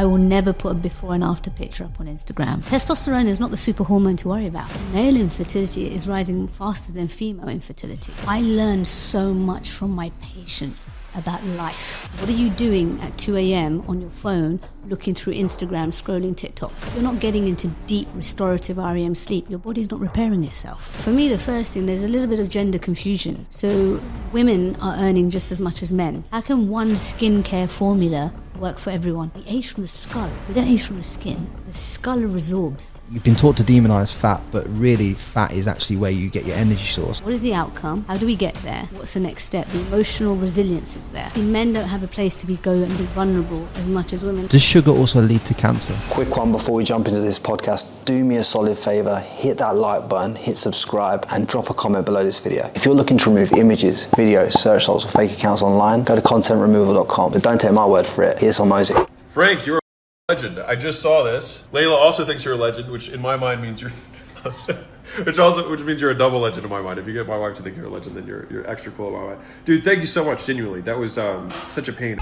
I will never put a before and after picture up on Instagram. Testosterone is not the super hormone to worry about. Male infertility is rising faster than female infertility. I learned so much from my patients about life. What are you doing at 2 a.m. on your phone, looking through Instagram, scrolling TikTok? You're not getting into deep restorative REM sleep. Your body's not repairing itself. For me, the first thing, there's a little bit of gender confusion. So women are earning just as much as men. How can one skincare formula work for everyone? We age from the skull. We don't age from the skin. The skull resorbs. You've been taught to demonize fat, but really fat is actually where you get your energy source. What is the outcome? How do we get there? What's the next step? The emotional resilience is there. The men don't have a place to go and be vulnerable as much as women. Does sugar also lead to cancer? Quick one before we jump into this podcast. Do me a solid favor, hit that like button, hit subscribe, and drop a comment below this video. If you're looking to remove images, videos, search results, or fake accounts online, go to contentremoval.com. But don't take my word for it. Here's Hormozy. Frank, you're a legend. I just saw this. Layla also thinks you're a legend, which in my mind means you're which means you're a double legend in my mind. If you get my wife to think you're a legend, then you're extra cool in my mind. Dude, thank you so much, genuinely. That was such a pain.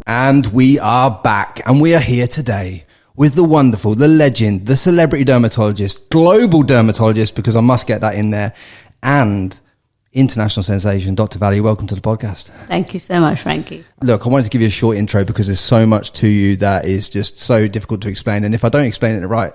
And we are back, and we are here today with the wonderful, the legend, the celebrity dermatologist, global dermatologist, because I must get that in there, and international sensation, Dr. Vali. Welcome to the podcast. Thank you so much, Frankie. Look, I wanted to give you a short intro because there's so much to you that is just so difficult to explain. And if I don't explain it in the right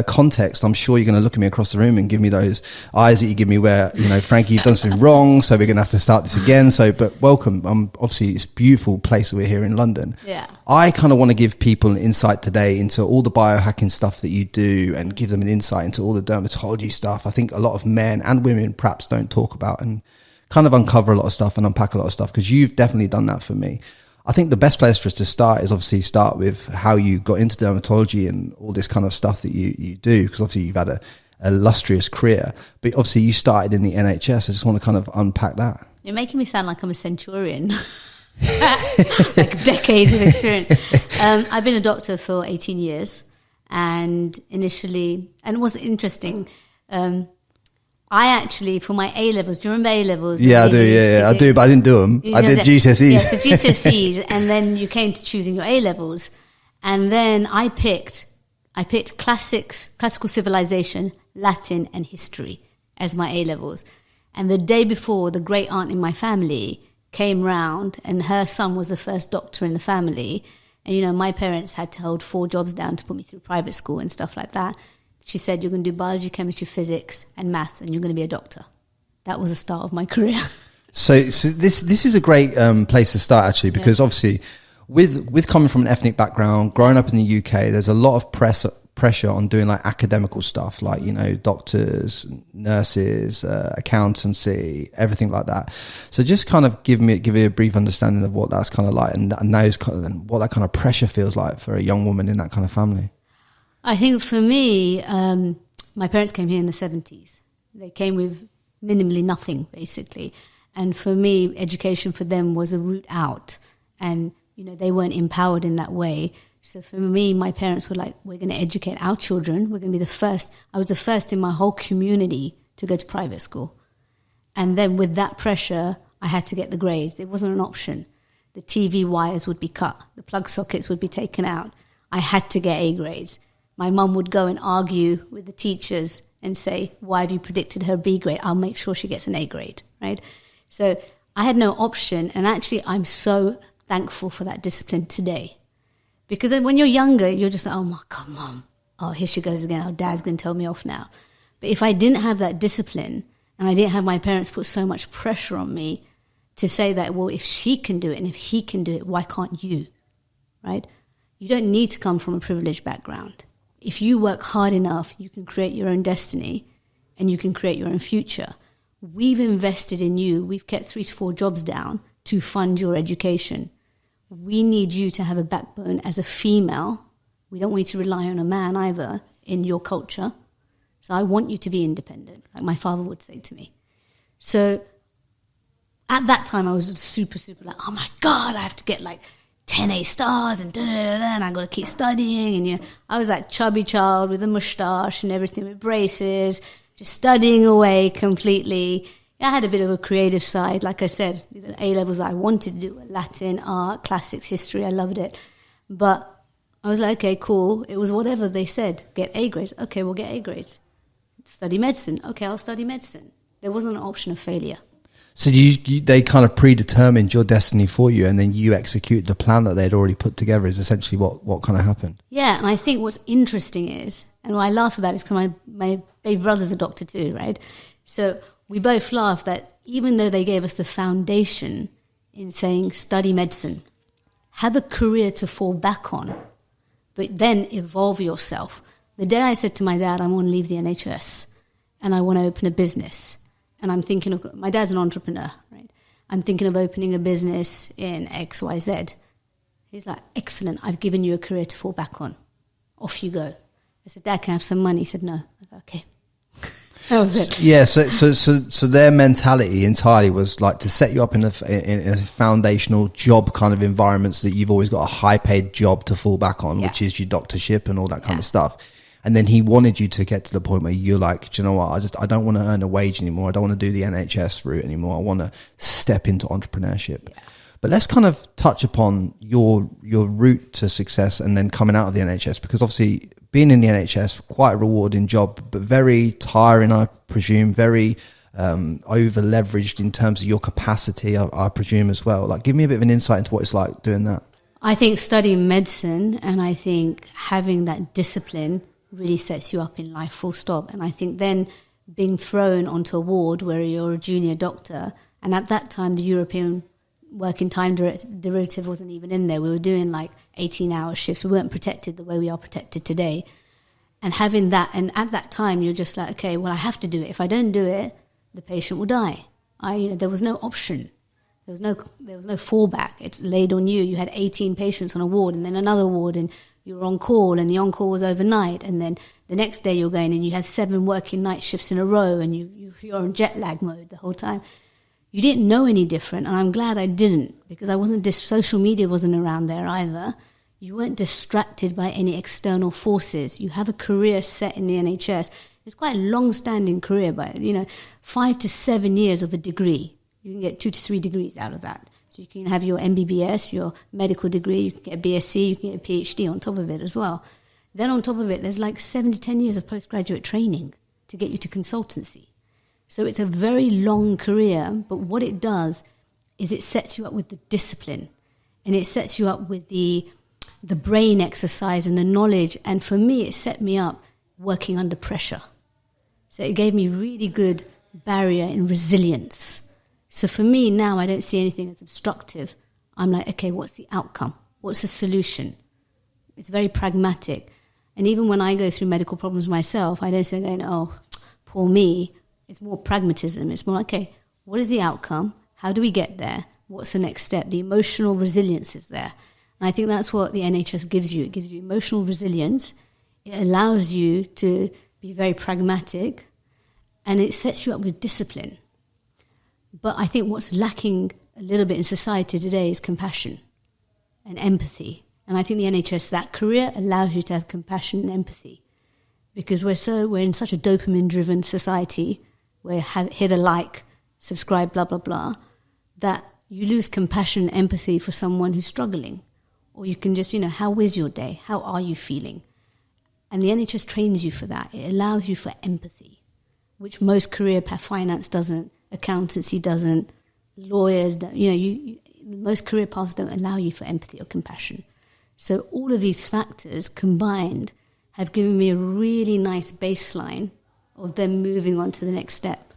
context, I'm sure you're going to look at me across the room and give me those eyes that you give me where, you know, Frankie, you've done something wrong, so we're going to have to start this again. But welcome. Obviously, it's a beautiful place that we're here in London. Yeah. I kind of want to give people an insight today into all the biohacking stuff that you do and give them an insight into all the dermatology stuff. I think a lot of men and women perhaps don't talk about and kind of uncover a lot of stuff and unpack a lot of stuff, because you've definitely done that for me. I think the best place for us to start is obviously start with how you got into dermatology and all this kind of stuff that you do, because obviously you've had a illustrious career, but obviously you started in the NHS. I just want to kind of unpack that. You're making me sound like I'm a centurion. Like decades of experience. I've been a doctor for 18 years, and initially, and it was interesting, I actually, for my A-levels, do you remember A-levels? Yeah, I do, I do, but I didn't do them. I did GCSEs. Yeah, so GCSEs, and then you came to choosing your A-levels, and then I picked classical civilization, Latin, and history as my A-levels. And the day before, the great aunt in my family came round, and her son was the first doctor in the family. And, you know, my parents had to hold 4 jobs down to put me through private school and stuff like that. She said, you're going to do biology, chemistry, physics, and maths, and you're going to be a doctor. That was the start of my career. So this is a great place to start, actually, because obviously with coming from an ethnic background, growing up in the UK, there's a lot of pressure on doing like academical stuff, like, you know, doctors, nurses, accountancy, everything like that. So just kind of give me a brief understanding of what that's kind of like, and what that kind of pressure feels like for a young woman in that kind of family. I think for me, my parents came here in the 70s. They came with minimally nothing, basically. And for me, education for them was a route out. And, you know, they weren't empowered in that way. So for me, my parents were like, we're going to educate our children. We're going to be the first. I was the first in my whole community to go to private school. And then with that pressure, I had to get the grades. It wasn't an option. The TV wires would be cut. The plug sockets would be taken out. I had to get A grades. My mum would go and argue with the teachers and say, why have you predicted her B grade? I'll make sure she gets an A grade, right? So I had no option. And actually, I'm so thankful for that discipline today. Because when you're younger, you're just like, oh my God, Mum. Oh, here she goes again. Oh, Dad's going to tell me off now. But if I didn't have that discipline, and I didn't have my parents put so much pressure on me to say that, well, if she can do it and if he can do it, why can't you, right? You don't need to come from a privileged background. If you work hard enough, you can create your own destiny and you can create your own future. We've invested in you. We've kept 3 to 4 jobs down to fund your education. We need you to have a backbone as a female. We don't want you to rely on a man either in your culture. So I want you to be independent, like my father would say to me. So at that time, I was super like, oh my God, I have to get like 10 A stars and and I got to keep studying. And, you know, I was that chubby child with a moustache and everything with braces, just studying away completely, I had a bit of a creative side. Like I said, the A-levels I wanted to do were Latin, art, classics, history. I loved it. But I was like, okay, cool. It was whatever they said. Get A grades. Okay, we'll get A grades. Study medicine. Okay, I'll study medicine. There wasn't an option of failure. So they kind of predetermined your destiny for you, and then you execute the plan that they'd already put together is essentially what kind of happened. Yeah, and I think what's interesting is, and what I laugh about is because my baby brother's a doctor too, right? So we both laugh that even though they gave us the foundation in saying study medicine, have a career to fall back on, but then evolve yourself. The day I said to my dad, I want to leave the NHS and I want to open a business, and I'm thinking of, my dad's an entrepreneur, right? I'm thinking of opening a business in XYZ. He's like, excellent, I've given you a career to fall back on. Off you go. I said, Dad, can I have some money? He said, no. I was like, okay. That was it. Yeah, so their mentality entirely was like to set you up in a foundational job kind of environment so that you've always got a high paid job to fall back on, which is your doctorship and all that kind of stuff. And then he wanted you to get to the point where you're like, do you know what? I don't want to earn a wage anymore. I don't want to do the NHS route anymore. I want to step into entrepreneurship. Yeah. But let's kind of touch upon your route to success and then coming out of the NHS, because obviously being in the NHS, quite a rewarding job, but very tiring, I presume, very over leveraged in terms of your capacity, I presume as well. Like, give me a bit of an insight into what it's like doing that. I think studying medicine and I think having that discipline really sets you up in life, full stop. And I think then being thrown onto a ward where you're a junior doctor, and at that time the European working time derivative wasn't even in there. We were doing like 18-hour shifts. We weren't protected the way we are protected today. And having that, and at that time you're just like, okay, well, I have to do it. If I don't do it, the patient will die. There was no option. There was no fallback. It's laid on you. You had 18 patients on a ward and then another ward, and you were on call, and the on-call was overnight, and then the next day you're going and you had 7 working night shifts in a row, and you're on jet lag mode the whole time. You didn't know any different, and I'm glad I didn't, because I wasn't. Social media wasn't around there either. You weren't distracted by any external forces. You have a career set in the NHS. It's quite a long-standing career, but 5 to 7 years of a degree. You can get 2 to 3 degrees out of that. So you can have your MBBS, your medical degree, you can get a BSc, you can get a PhD on top of it as well. Then on top of it, there's like 7 to 10 years of postgraduate training to get you to consultancy. So it's a very long career, but what it does is it sets you up with the discipline, and it sets you up with the brain exercise and the knowledge. And for me, it set me up working under pressure. So it gave me really good barrier and resilience. So for me now, I don't see anything as obstructive. I'm like, okay, what's the outcome? What's the solution? It's very pragmatic. And even when I go through medical problems myself, I don't say, oh, poor me. It's more pragmatism. It's more, okay, what is the outcome? How do we get there? What's the next step? The emotional resilience is there. And I think that's what the NHS gives you. It gives you emotional resilience. It allows you to be very pragmatic, and it sets you up with discipline. But I think what's lacking a little bit in society today is compassion and empathy. And I think the NHS, that career allows you to have compassion and empathy, because we're in such a dopamine-driven society where hit a like, subscribe, blah, blah, blah, that you lose compassion and empathy for someone who's struggling. Or you can just, how is your day? How are you feeling? And the NHS trains you for that. It allows you for empathy, which most career finance doesn't, accountancy doesn't, lawyers don't. Most career paths don't allow you for empathy or compassion. So all of these factors combined have given me a really nice baseline of them moving on to the next step.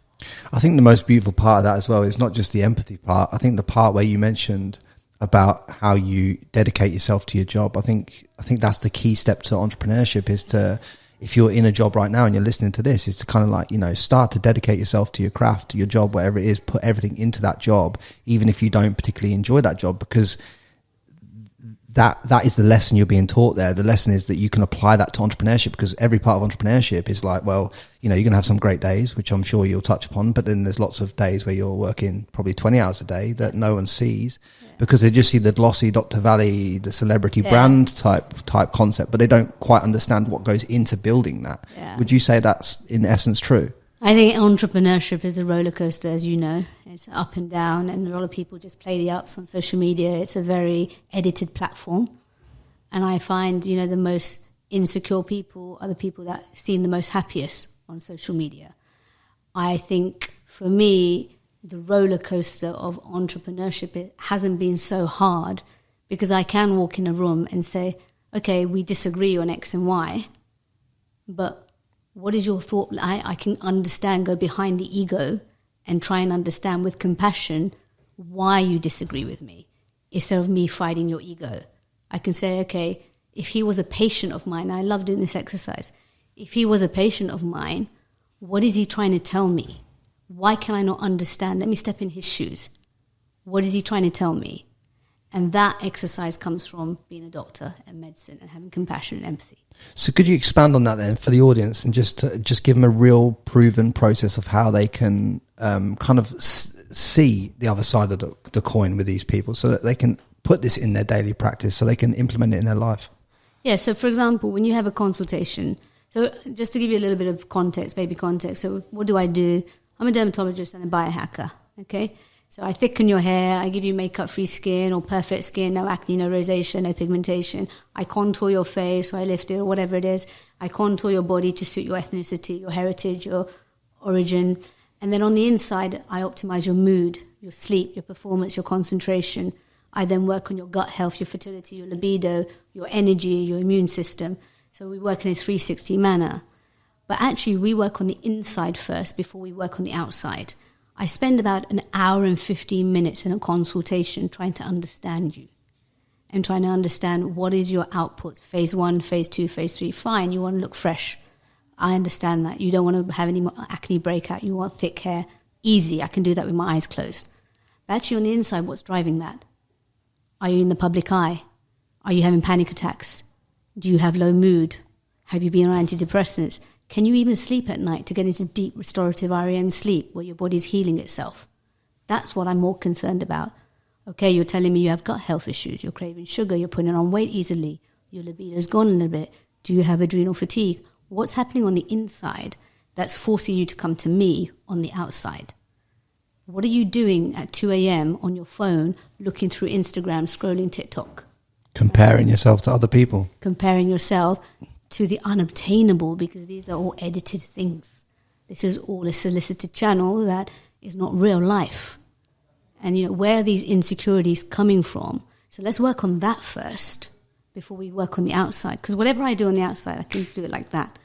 I think the most beautiful part of that as well is not just the empathy part. I think the part where you mentioned about how you dedicate yourself to your job. I think that's the key step to entrepreneurship, is to, if you're in a job right now and you're listening to this, is to kind of like, start to dedicate yourself to your craft, to your job, whatever it is, put everything into that job, even if you don't particularly enjoy that job, because that is the lesson you're being taught there. The lesson is that you can apply that to entrepreneurship, because every part of entrepreneurship is like, well, you're going to have some great days, which I'm sure you'll touch upon, but then there's lots of days where you're working probably 20 hours a day that no one sees, because they just see the glossy Dr. Vali, the celebrity brand type concept, but they don't quite understand what goes into building that. Yeah. Would you say that's in essence true? I think entrepreneurship is a roller coaster, as you know. It's up and down, and a lot of people just play the ups on social media. It's a very edited platform. And I find, the most insecure people are the people that seem the most happiest on social media. I think, for me, the roller coaster of entrepreneurship, it hasn't been so hard because I can walk in a room and say, okay, we disagree on X and Y, but what is your thought? I can understand, go behind the ego and try and understand with compassion why you disagree with me instead of me fighting your ego. I can say, okay, if he was a patient of mine, I love doing this exercise. If he was a patient of mine, what is he trying to tell me? Why can I not understand? Let me step in his shoes. What is he trying to tell me? And that exercise comes from being a doctor and medicine and having compassion and empathy. So could you expand on that then for the audience and just give them a real proven process of how they can kind of see the other side of the coin with these people so that they can put this in their daily practice so they can implement it in their life? Yeah, so for example, when you have a consultation, so just to give you a little bit of context, baby context, so what do? I'm a dermatologist and a biohacker, okay? So I thicken your hair, I give you makeup-free skin or perfect skin, no acne, no rosacea, no pigmentation. I contour your face, or I lift it, or whatever it is. I contour your body to suit your ethnicity, your heritage, your origin. And then on the inside, I optimize your mood, your sleep, your performance, your concentration. I then work on your gut health, your fertility, your libido, your energy, your immune system. So we work in a 360 manner. But actually, we work on the inside first before we work on the outside. I spend about an hour and 15 minutes in a consultation trying to understand you and trying to understand what is your outputs, phase 1, phase 2, phase 3. Fine, you want to look fresh. I understand that. You don't want to have any more acne breakout. You want thick hair. Easy. I can do that with my eyes closed. But actually on the inside, what's driving that? Are you in the public eye? Are you having panic attacks? Do you have low mood? Have you been on antidepressants? Can you even sleep at night to get into deep restorative REM sleep where your body's healing itself? That's what I'm more concerned about. Okay, you're telling me you have gut health issues. You're craving sugar. You're putting on weight easily. Your libido's gone a little bit. Do you have adrenal fatigue? What's happening on the inside that's forcing you to come to me on the outside? What are you doing at 2 a.m. on your phone, looking through Instagram, scrolling TikTok? Comparing yourself to other people. Comparing yourself to the unobtainable, because these are all edited things. This is all a solicited channel that is not real life. And, where are these insecurities coming from? So let's work on that first before we work on the outside. Because whatever I do on the outside, I can do it like that.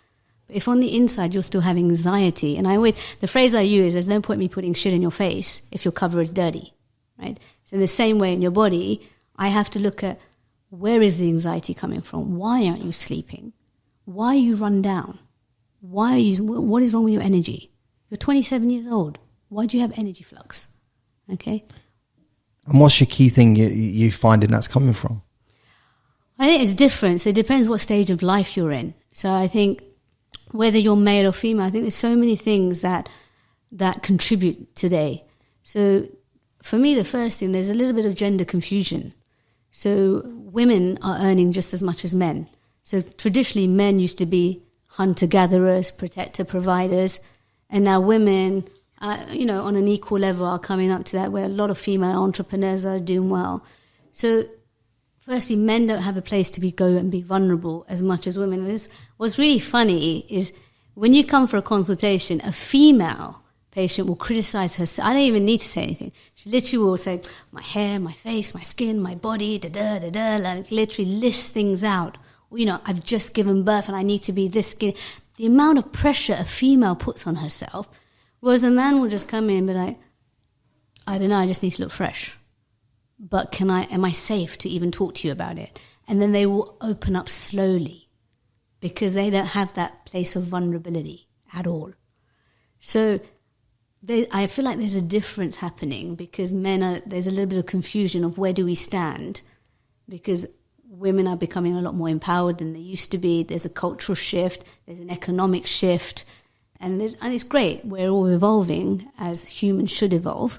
But if on the inside you're still having anxiety, and the phrase I use, there's no point me putting shit in your face if your cover is dirty, right? So in the same way in your body, I have to look at where is the anxiety coming from? Why aren't you sleeping? Why are you run down? What is wrong with your energy? You're 27 years old. Why do you have energy flux? Okay. And what's your key thing you finding that's coming from? I think it's different. So it depends what stage of life you're in. So I think whether you're male or female, I think there's so many things that contribute today. So for me, the first thing, there's a little bit of gender confusion. So women are earning just as much as men. So traditionally, men used to be hunter-gatherers, protector, providers, and now women, on an equal level are coming up to that, where a lot of female entrepreneurs are doing well. So firstly, men don't have a place to go and be vulnerable as much as women. And what's really funny is when you come for a consultation, a female patient will criticize herself. I don't even need to say anything. She literally will say, my hair, my face, my skin, my body, da-da-da-da, like literally lists things out. I've just given birth and I need to be this skinny. The amount of pressure a female puts on herself, whereas a man will just come in and be like, I don't know, I just need to look fresh. But am I safe to even talk to you about it? And then they will open up slowly because they don't have that place of vulnerability at all. So I feel like there's a difference happening because there's a little bit of confusion of where do we stand, because women are becoming a lot more empowered than they used to be. There's a cultural shift, there's an economic shift, and it's great. We're all evolving as humans should evolve,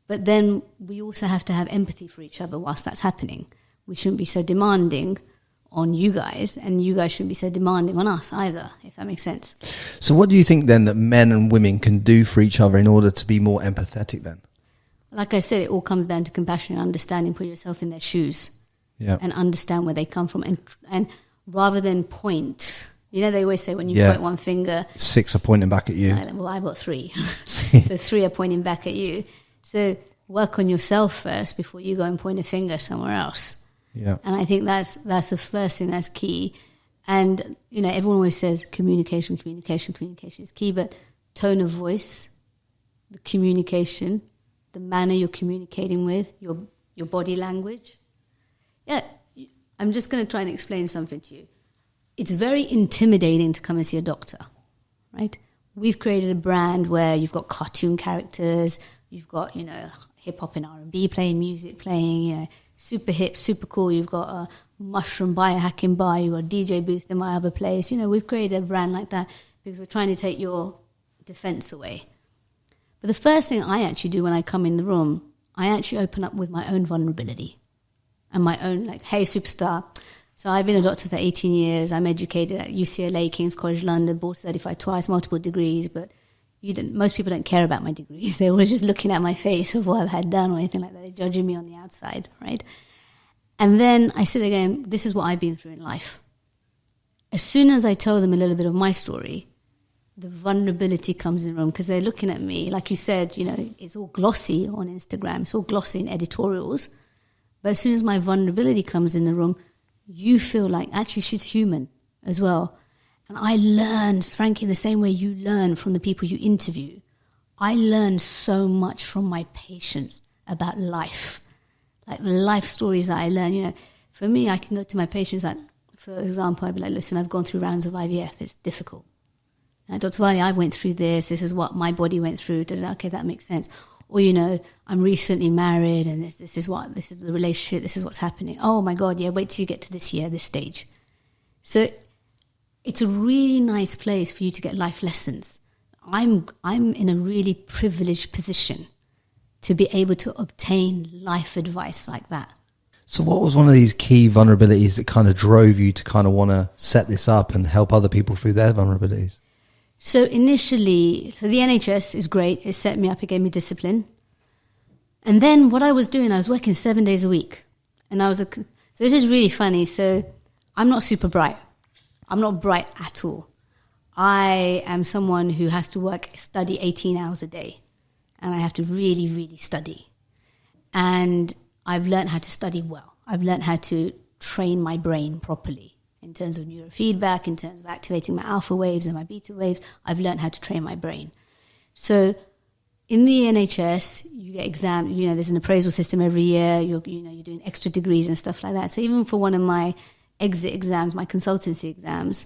but then we also have to have empathy for each other whilst that's happening. We shouldn't be so demanding on you guys, and you guys shouldn't be so demanding on us either, if that makes sense. So what do you think then that men and women can do for each other in order to be more empathetic then? Like I said, it all comes down to compassion and understanding. Put yourself in their shoes, and understand where they come from, and rather than point. You know, they always say when you point one finger, 6 are pointing back at you. Well, I've got 3, so 3 are pointing back at you. So work on yourself first before you go and point a finger somewhere else. Yeah, and I think that's the first thing that's key. And you know, everyone always says communication is key, but tone of voice, the communication, the manner you're communicating with, your body language. Yeah, I'm just going to try and explain something to you. It's very intimidating to come and see a doctor, right? We've created a brand where you've got cartoon characters, you've got, you know, hip-hop and R&B playing, music playing, you know, super hip, super cool. You've got a mushroom biohacking bar, you've got a DJ booth in my other place. You know, we've created a brand like that because we're trying to take your defense away. But the first thing I actually do when I come in the room, I actually open up with my own vulnerability and my own, like, hey, superstar. So I've been a doctor for 18 years. I'm educated at UCLA, King's College London, board certified twice, multiple degrees. But most people don't care about my degrees. They're always just looking at my face of what I've had done or anything like that. They're judging me on the outside, right? And then I sit again, this is what I've been through in life. As soon as I tell them a little bit of my story, the vulnerability comes in the room because they're looking at me. Like you said, you know, it's all glossy on Instagram. It's all glossy in editorials. But as soon as my vulnerability comes in the room, you feel like, actually, she's human as well. And I learned, Frankie, the same way you learn from the people you interview. I learned so much from my patients about life. Like the life stories that I learn, you know. For me, I can go to my patients, like, for example, I'd be like, listen, I've gone through rounds of IVF. It's difficult. And Dr. Vali, I went through this. This is what my body went through. Okay, that makes sense. Or, you know, I'm recently married and this is the relationship, this is what's happening. Oh my God, yeah, wait till you get to this year, this stage. So it's a really nice place for you to get life lessons. I'm in a really privileged position to be able to obtain life advice like that. So what was one of these key vulnerabilities that kind of drove you to kind of want to set this up and help other people through their vulnerabilities? So initially, the NHS is great. It set me up. It gave me discipline. And then what I was doing, I was working 7 days a week. And so this is really funny. So I'm not super bright. I'm not bright at all. I am someone who has to study 18 hours a day. And I have to really, really study. And I've learned how to study well. I've learned how to train my brain properly. In terms of neurofeedback, in terms of activating my alpha waves and my beta waves, I've learned how to train my brain. So in the NHS, you get exams, you know, there's an appraisal system every year, you're doing extra degrees and stuff like that. So even for one of my exit exams, my consultancy exams,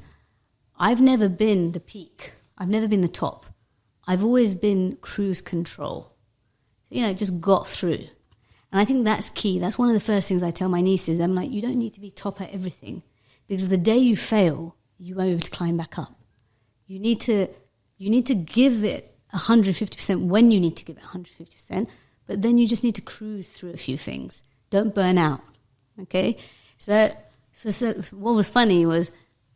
I've never been the peak. I've never been the top. I've always been cruise control. You know, just got through. And I think that's key. That's one of the first things I tell my nieces. I'm like, you don't need to be top at everything. Because the day you fail, you won't be able to climb back up. You need to give it 150% when you need to give it 150%, but then you just need to cruise through a few things. Don't burn out, okay? So what was funny was,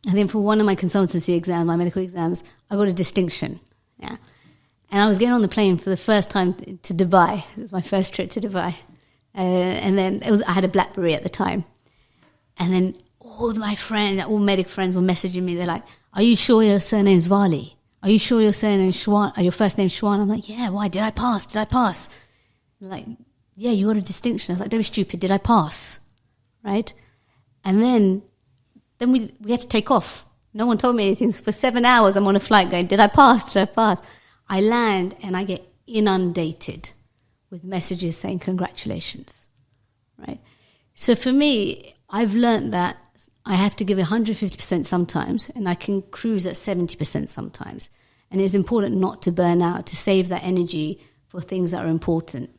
I think for one of my consultancy exams, my medical exams, I got a distinction, yeah. And I was getting on the plane for the first time to Dubai. It was my first trip to Dubai. And then I had a BlackBerry at the time. And then all my friends, all medic friends were messaging me. They're like, are you sure your surname's Vali? Are you sure your surname's Schwan? Your first name's Schwan? I'm like, yeah, why? Did I pass? They're like, yeah, you got a distinction. I was like, don't be stupid. Did I pass? Right? And then we had to take off. No one told me anything. For 7 hours, I'm on a flight going, did I pass? Did I pass? I land and I get inundated with messages saying congratulations. Right? So for me, I've learned that I have to give 150% sometimes, and I can cruise at 70% sometimes. And it's important not to burn out, to save that energy for things that are important.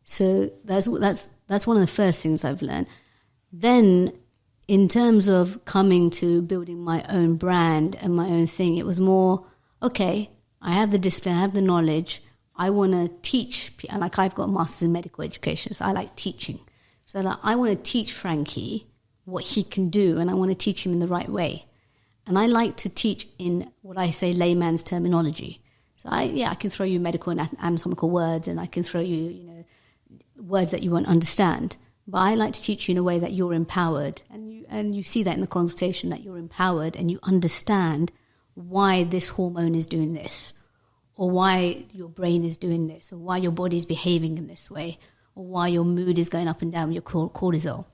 So that's one of the first things I've learned. Then, in terms of coming to building my own brand and my own thing, it was more, okay, I have the discipline, I have the knowledge, I want to teach. And like, I've got a master's in medical education, so I like teaching. So like, I want to teach Frankie what he can do, and I want to teach him in the right way. And I like to teach in what I say layman's terminology. So I can throw you medical and anatomical words, and I can throw you, words that you won't understand. But I like to teach you in a way that you're empowered, and you see that in the consultation, that you're empowered and you understand why this hormone is doing this, or why your brain is doing this, or why your body is behaving in this way, or why your mood is going up and down with your cortisol.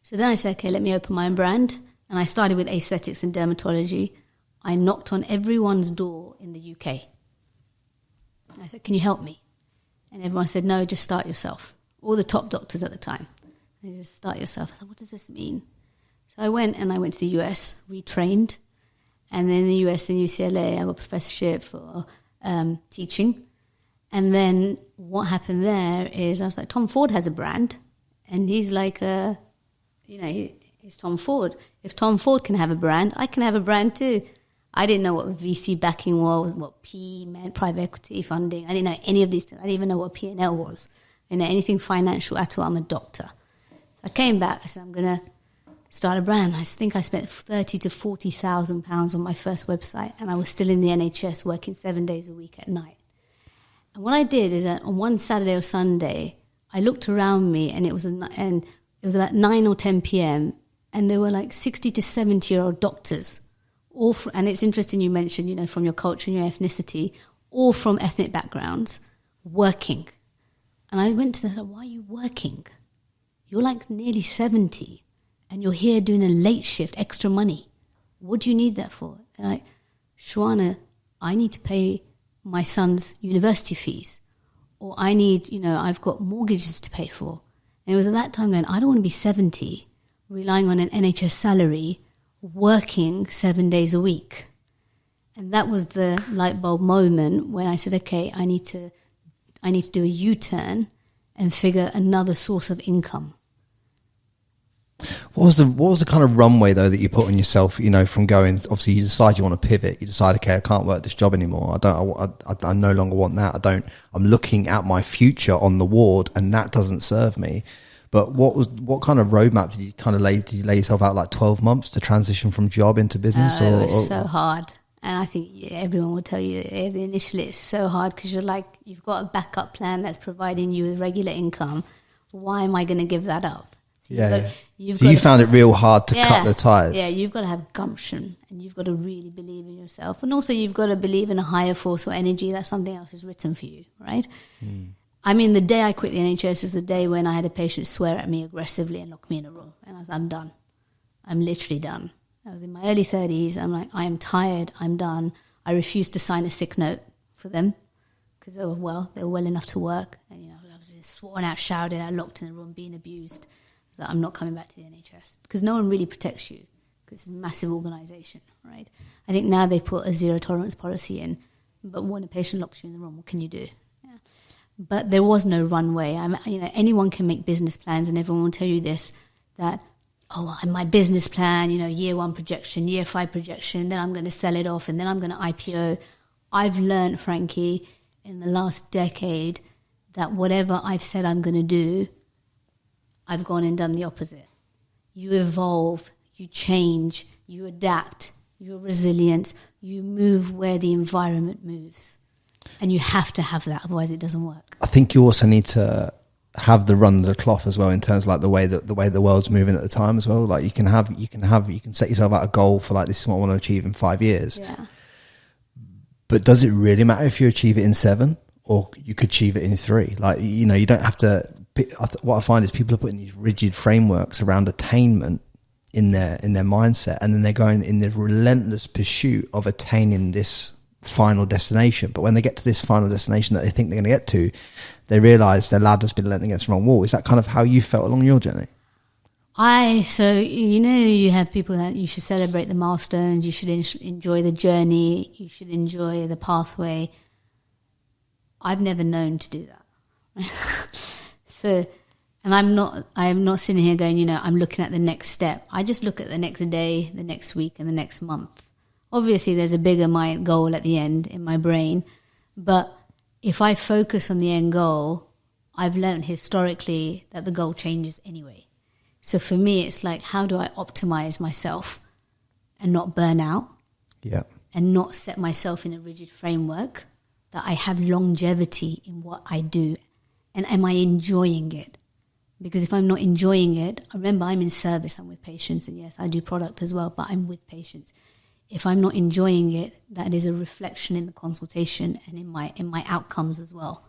So then I said, okay, let me open my own brand. And I started with aesthetics and dermatology. I knocked on everyone's door in the UK. I said, can you help me? And everyone said, no, just start yourself. All the top doctors at the time. They just start yourself. I said, what does this mean? So I went to the US, retrained. And then in the US, in UCLA, I got a professorship for teaching. And then what happened there is I was like, Tom Ford has a brand. And he's like, he's Tom Ford. If Tom Ford can have a brand, I can have a brand too. I didn't know what VC backing was, what P meant, private equity funding. I didn't know any of these things. I didn't even know what P&L was. I didn't know anything financial at all. I'm a doctor. So I came back. I said, I'm going to start a brand. I think I spent £30,000 to £40,000 on my first website, and I was still in the NHS working 7 days a week at night. And what I did is that on one Saturday or Sunday, I looked around me, and it was about 9 or 10 p.m., and there were like 60 to 70-year-old doctors, and it's interesting you mentioned, from your culture and your ethnicity, all from ethnic backgrounds, working. And I went to them and said, why are you working? You're like nearly 70, and you're here doing a late shift, extra money. What do you need that for? And I, Shwana, I need to pay my son's university fees, or I need, I've got mortgages to pay for. And it was at that time going, I don't want to be 70, relying on an NHS salary, working 7 days a week. And that was the light bulb moment when I said, okay, I need to do a U-turn and figure another source of income. What was the kind of runway though that you put on yourself, from going, obviously you decide you want to pivot, you decide, okay, I can't work this job anymore. I no longer want that. I'm looking at my future on the ward, and that doesn't serve me. But what kind of roadmap did you kind of lay? Did you lay yourself out like 12 months to transition from job into business? It was so hard. And I think everyone will tell you initially it's so hard because you've got a backup plan that's providing you with regular income. Why am I going to give that up? So you found it real hard to cut the ties. Yeah, you've got to have gumption, and you've got to really believe in yourself. And also you've got to believe in a higher force or energy that something else is written for you, right? Mm. I mean, the day I quit the NHS is the day when I had a patient swear at me aggressively and lock me in a room. And I was like, I'm done. I'm literally done. I was in my early 30s. I'm like, I am tired. I'm done. I refused to sign a sick note for them because they were well enough to work. And, I was just sworn out, shouted out, locked in a room, being abused. I was like, I'm not coming back to the NHS because no one really protects you because it's a massive organisation, right? I think now they've put a zero tolerance policy in, but when a patient locks you in the room, what can you do? But there was no runway. Anyone can make business plans, and everyone will tell you this, that, my business plan, year 1 projection, year 5 projection, then I'm going to sell it off, and then I'm going to IPO. I've learned, Frankie, in the last decade, that whatever I've said I'm going to do, I've gone and done the opposite. You evolve, you change, you adapt, you're resilient, you move where the environment moves. And you have to have that, otherwise it doesn't work. I think you also need to have the run of the cloth as well, in terms of like the way the world's moving at the time as well. Like you can set yourself out a goal for like, this is what I want to achieve in 5 years. Yeah. But does it really matter if you achieve it in 7, or you could achieve it in 3? Like, you don't have to. What I find is people are putting these rigid frameworks around attainment in their mindset, and then they're going in the relentless pursuit of attaining this final destination. But when they get to this final destination that they think they're going to get to, they realise their ladder's been leaning against the wrong wall. Is that kind of how you felt along your journey? You have people that you should celebrate the milestones, you should enjoy the journey, you should enjoy the pathway. I've never known to do that. And I'm not sitting here going, I'm looking at the next step. I just look at the next day, the next week, and the next month. Obviously, there's a bigger goal at the end in my brain, but if I focus on the end goal, I've learned historically that the goal changes anyway. So for me, it's like, how do I optimize myself and not burn out? Yeah. And not set myself in a rigid framework, that I have longevity in what I do. And am I enjoying it? Because if I'm not enjoying it, remember, I'm in service, I'm with patients, and yes, I do product as well, but I'm with patients. If I'm not enjoying it, that is a reflection in the consultation and in my outcomes as well.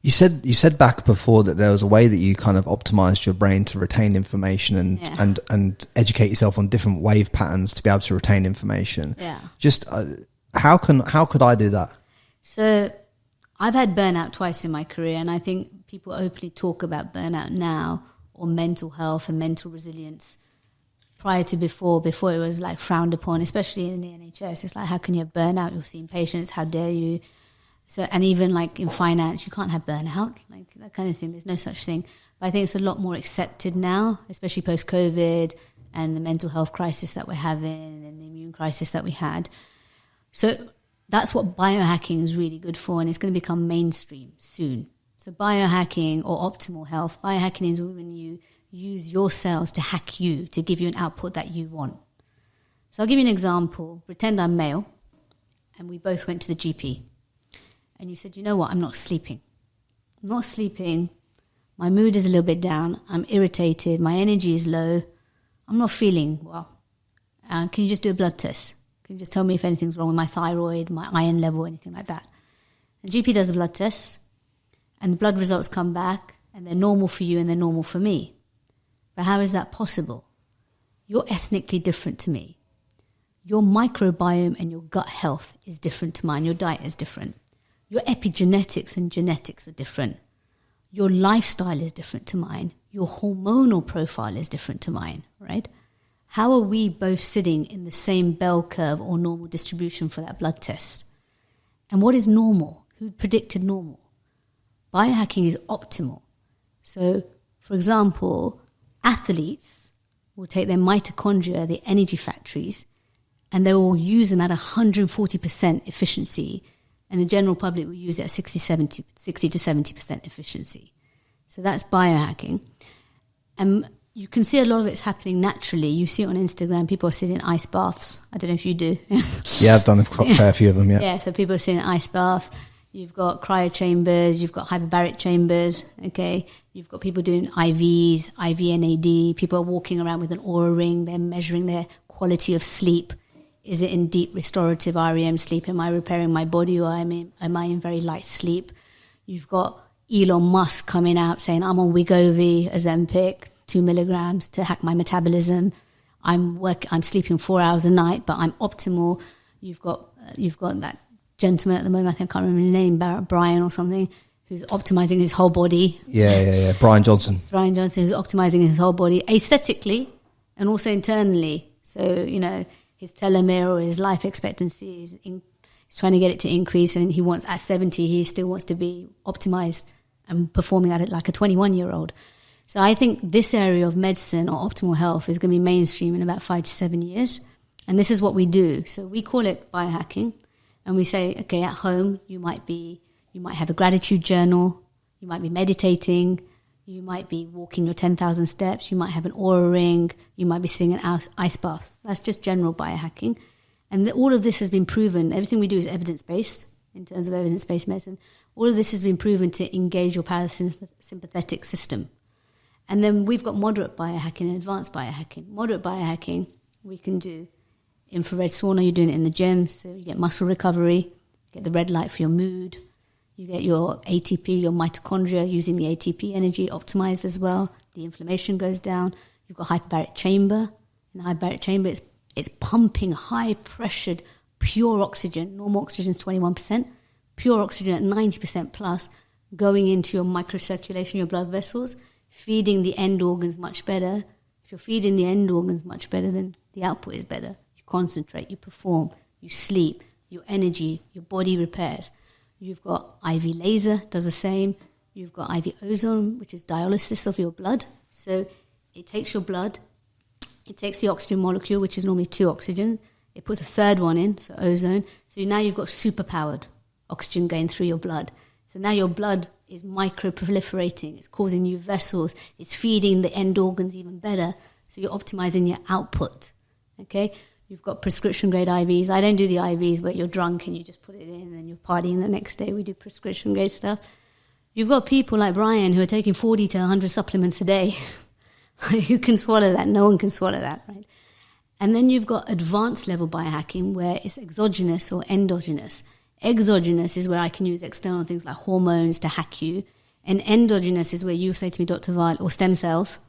You said back before that there was a way that you kind of optimized your brain to retain information and educate yourself on different wave patterns to be able to retain information. Yeah. Just how could I do that? So I've had burnout twice in my career, and I think people openly talk about burnout now, or mental health and mental resilience. Prior to before it was like frowned upon, especially in the NHS. It's like, how can you have burnout? You're seeing patients, how dare you? So, and even like in finance, you can't have burnout, like that kind of thing. There's no such thing. But I think it's a lot more accepted now, especially post-COVID and the mental health crisis that we're having and the immune crisis that we had. So that's what biohacking is really good for, and it's going to become mainstream soon. So biohacking or optimal health, biohacking is when you use your cells to hack you, to give you an output that you want. So I'll give you an example. Pretend I'm male, and we both went to the GP. And you said, you know what, I'm not sleeping. I'm not sleeping. My mood is a little bit down. I'm irritated. My energy is low. I'm not feeling well. Can you just do a blood test? Can you just tell me if anything's wrong with my thyroid, my iron level, anything like that? The GP does a blood test, and the blood results come back, and they're normal for you and they're normal for me. But how is that possible? You're ethnically different to me. Your microbiome and your gut health is different to mine. Your diet is different. Your epigenetics and genetics are different. Your lifestyle is different to mine. Your hormonal profile is different to mine, right? How are we both sitting in the same bell curve or normal distribution for that blood test? And what is normal? Who predicted normal? Biohacking is optimal. So, for example, athletes will take their mitochondria, the energy factories, and they will use them at 140% efficiency, and the general public will use it at 60 to 70% efficiency. So that's biohacking. And you can see a lot of it's happening naturally. You see it on Instagram. People are sitting in ice baths. I don't know if you do. Yeah, I've done a fair few of them, yeah. Yeah, so people are sitting in ice baths. You've got cryo chambers. You've got hyperbaric chambers, okay? You've got people doing IVs, IV NAD. People are walking around with an Oura ring. They're measuring their quality of sleep. Is it in deep restorative REM sleep? Am I repairing my body, or am I in very light sleep? You've got Elon Musk coming out saying, I'm on Wegovy, Ozempic, 2 milligrams to hack my metabolism. I'm sleeping 4 hours a night, but I'm optimal. You've got that gentleman at the moment, I think I can't remember his name, Brian or something, who's optimizing his whole body. Yeah. Brian Johnson. Brian Johnson, who's optimizing his whole body aesthetically and also internally. So, his telomere or his life expectancy he's trying to get it to increase, and he wants, at 70, he still wants to be optimized and performing at it like a 21-year-old. So I think this area of medicine or optimal health is going to be mainstream in about 5 to 7 years. And this is what we do. So we call it biohacking. And we say, okay, at home, you might have a gratitude journal. You might be meditating. You might be walking your 10,000 steps. You might have an Oura ring. You might be sitting in an ice bath. That's just general biohacking. And all of this has been proven. Everything we do is evidence-based in terms of evidence-based medicine. All of this has been proven to engage your parasympathetic system. And then we've got moderate biohacking and advanced biohacking. Moderate biohacking, we can do infrared sauna. You're doing it in the gym, so you get muscle recovery, get the red light for your mood. You get your ATP, your mitochondria, using the ATP energy optimized as well. The inflammation goes down. You've got hyperbaric chamber. In the hyperbaric chamber, it's pumping high-pressured, pure oxygen. Normal oxygen is 21%. Pure oxygen at 90% plus, going into your microcirculation, your blood vessels, feeding the end organs much better. If you're feeding the end organs much better, then the output is better. You concentrate, you perform, you sleep, your energy, your body repairs. You've got IV laser, does the same. You've got IV ozone, which is dialysis of your blood. So it takes your blood, it takes the oxygen molecule, which is normally 2 oxygen. It puts a third one in, so ozone. So now you've got superpowered oxygen going through your blood. So now your blood is micro-proliferating. It's causing new vessels. It's feeding the end organs even better. So you're optimizing your output, okay? You've got prescription-grade IVs. I don't do the IVs where you're drunk and you just put it in and you're partying the next day. We do prescription-grade stuff. You've got people like Brian who are taking 40 to 100 supplements a day. Who can swallow that? No one can swallow that, right? And then you've got advanced level biohacking where it's exogenous or endogenous. Exogenous is where I can use external things like hormones to hack you. And endogenous is where you say to me, Dr. Vali, or stem cells.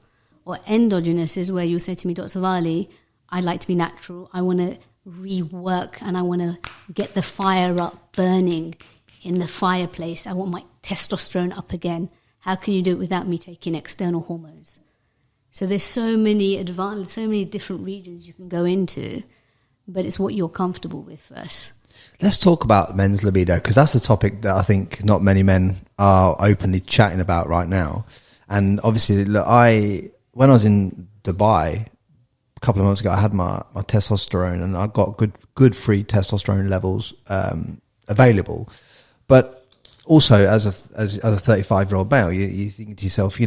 Or endogenous is where you say to me, Dr. Vali, I'd like to be natural. I want to rework and I want to get the fire up, burning in the fireplace. I want my testosterone up again. How can you do it without me taking external hormones? So there's so many different regions you can go into, but it's what you're comfortable with first. Let's talk about men's libido, because that's a topic that I think not many men are openly chatting about right now. And obviously, look, when I was in Dubai a couple of months ago, I had my testosterone, and I got good free testosterone levels available. But also, as a 35-year-old male, you think to yourself,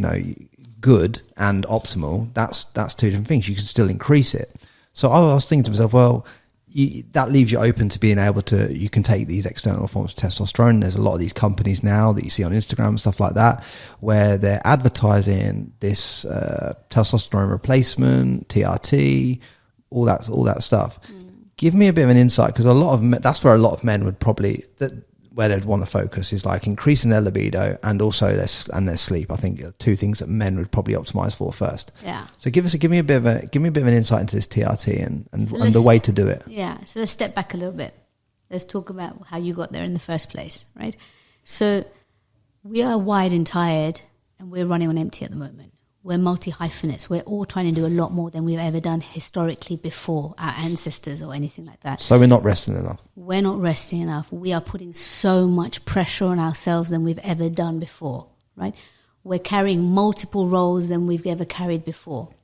good and optimal, that's two different things. You can still increase it. So I was thinking to myself, well, that leaves you open to being able to, you can take these external forms of testosterone. There's a lot of these companies now that you see on Instagram and stuff like that, where they're advertising this testosterone replacement, TRT, all that stuff. Give me a bit of an insight, because that's where a lot of men would probably, where they'd want to focus is like increasing their libido and also their sleep. I think are two things that men would probably optimize for first. Yeah. So give me a bit of an insight into this TRT and the way to do it. Yeah. So let's step back a little bit. Let's talk about how you got there in the first place, right? So we are wired and tired, and we're running on empty at the moment. We're multi-hyphenates. We're all trying to do a lot more than we've ever done historically before, our ancestors or anything like that. So we're not resting enough. We're not resting enough. We are putting so much pressure on ourselves than we've ever done before, right? We're carrying multiple roles than we've ever carried before.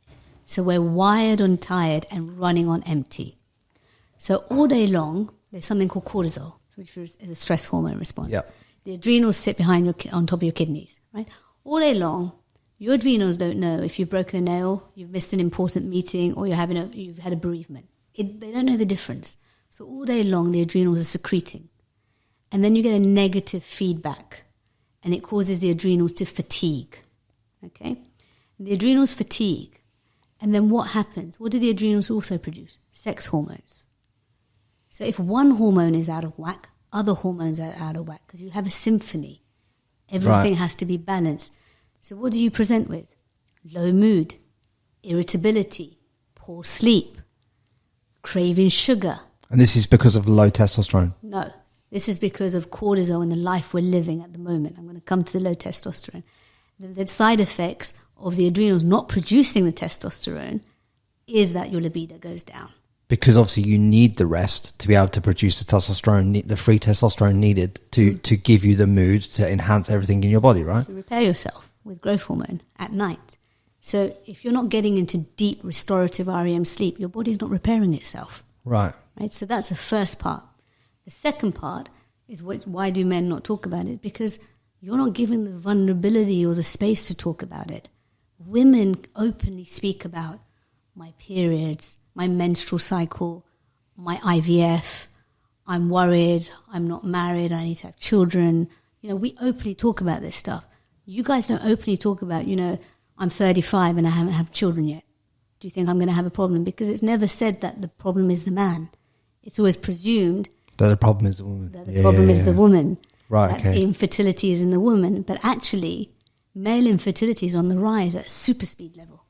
So we're wired and tired and running on empty. So all day long, there's something called cortisol, which is a stress hormone response. Yep. The adrenals sit on top of your kidneys, right? All day long, your adrenals don't know if you've broken a nail, you've missed an important meeting, or you've had a bereavement. They don't know the difference. So all day long, the adrenals are secreting. And then you get a negative feedback, and it causes the adrenals to fatigue. Okay? And the adrenals fatigue. And then what happens? What do the adrenals also produce? Sex hormones. So if one hormone is out of whack, other hormones are out of whack, because you have a symphony. Everything has to be balanced. So what do you present with? Low mood, irritability, poor sleep, craving sugar. And this is because of low testosterone? No, this is because of cortisol and the life we're living at the moment. I'm going to come to the low testosterone. The side effects of the adrenals not producing the testosterone is that your libido goes down. Because obviously you need the rest to be able to produce the testosterone, the free testosterone needed to give you the mood to enhance everything in your body, right? To repair yourself with growth hormone at night. So if you're not getting into deep restorative REM sleep, your body's not repairing itself. Right. So that's the first part. The second part is why do men not talk about it? Because you're not given the vulnerability or the space to talk about it. Women openly speak about my periods, my menstrual cycle, my IVF, I'm worried, I'm not married, I need to have children. We openly talk about this stuff. You guys don't openly talk about, I'm 35 and I haven't had children yet. Do you think I'm going to have a problem? Because it's never said that the problem is the man. It's always presumed that the problem is the woman. That the problem is the woman. Right, that the infertility is in the woman. But actually, male infertility is on the rise at super speed level.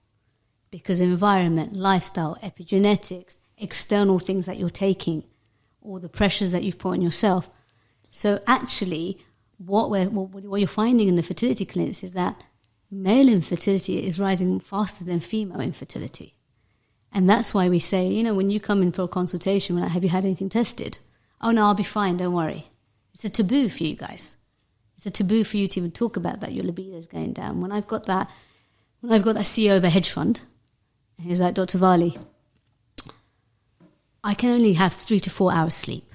Because environment, lifestyle, epigenetics, external things that you're taking, all the pressures that you've put on yourself. So actually, what you're finding in the fertility clinics is that male infertility is rising faster than female infertility. And that's why we say, when you come in for a consultation, we're like, have you had anything tested? Oh, no, I'll be fine, don't worry. It's a taboo for you guys. It's a taboo for you to even talk about that your libido is going down. When I've got that CEO of a hedge fund, and he was like, Dr. Vali, I can only have 3 to 4 hours sleep.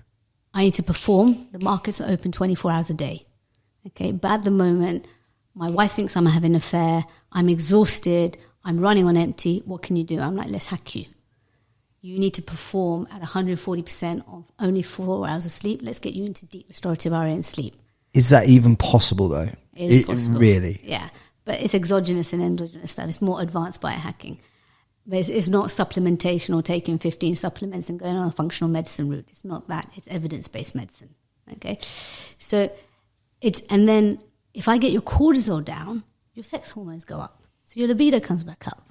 I need to perform. The markets are open 24 hours a day. Okay, but at the moment, my wife thinks I'm having an affair. I'm exhausted. I'm running on empty. What can you do? I'm like, let's hack you. You need to perform at 140% of only 4 hours of sleep. Let's get you into deep restorative REM sleep. Is that even possible, though? It is possible. Really? Yeah. But it's exogenous and endogenous stuff. It's more advanced biohacking. But it's not supplementation or taking 15 supplements and going on a functional medicine route. It's not that. It's evidence-based medicine. Okay? So and then if I get your cortisol down, your sex hormones go up. So your libido comes back up.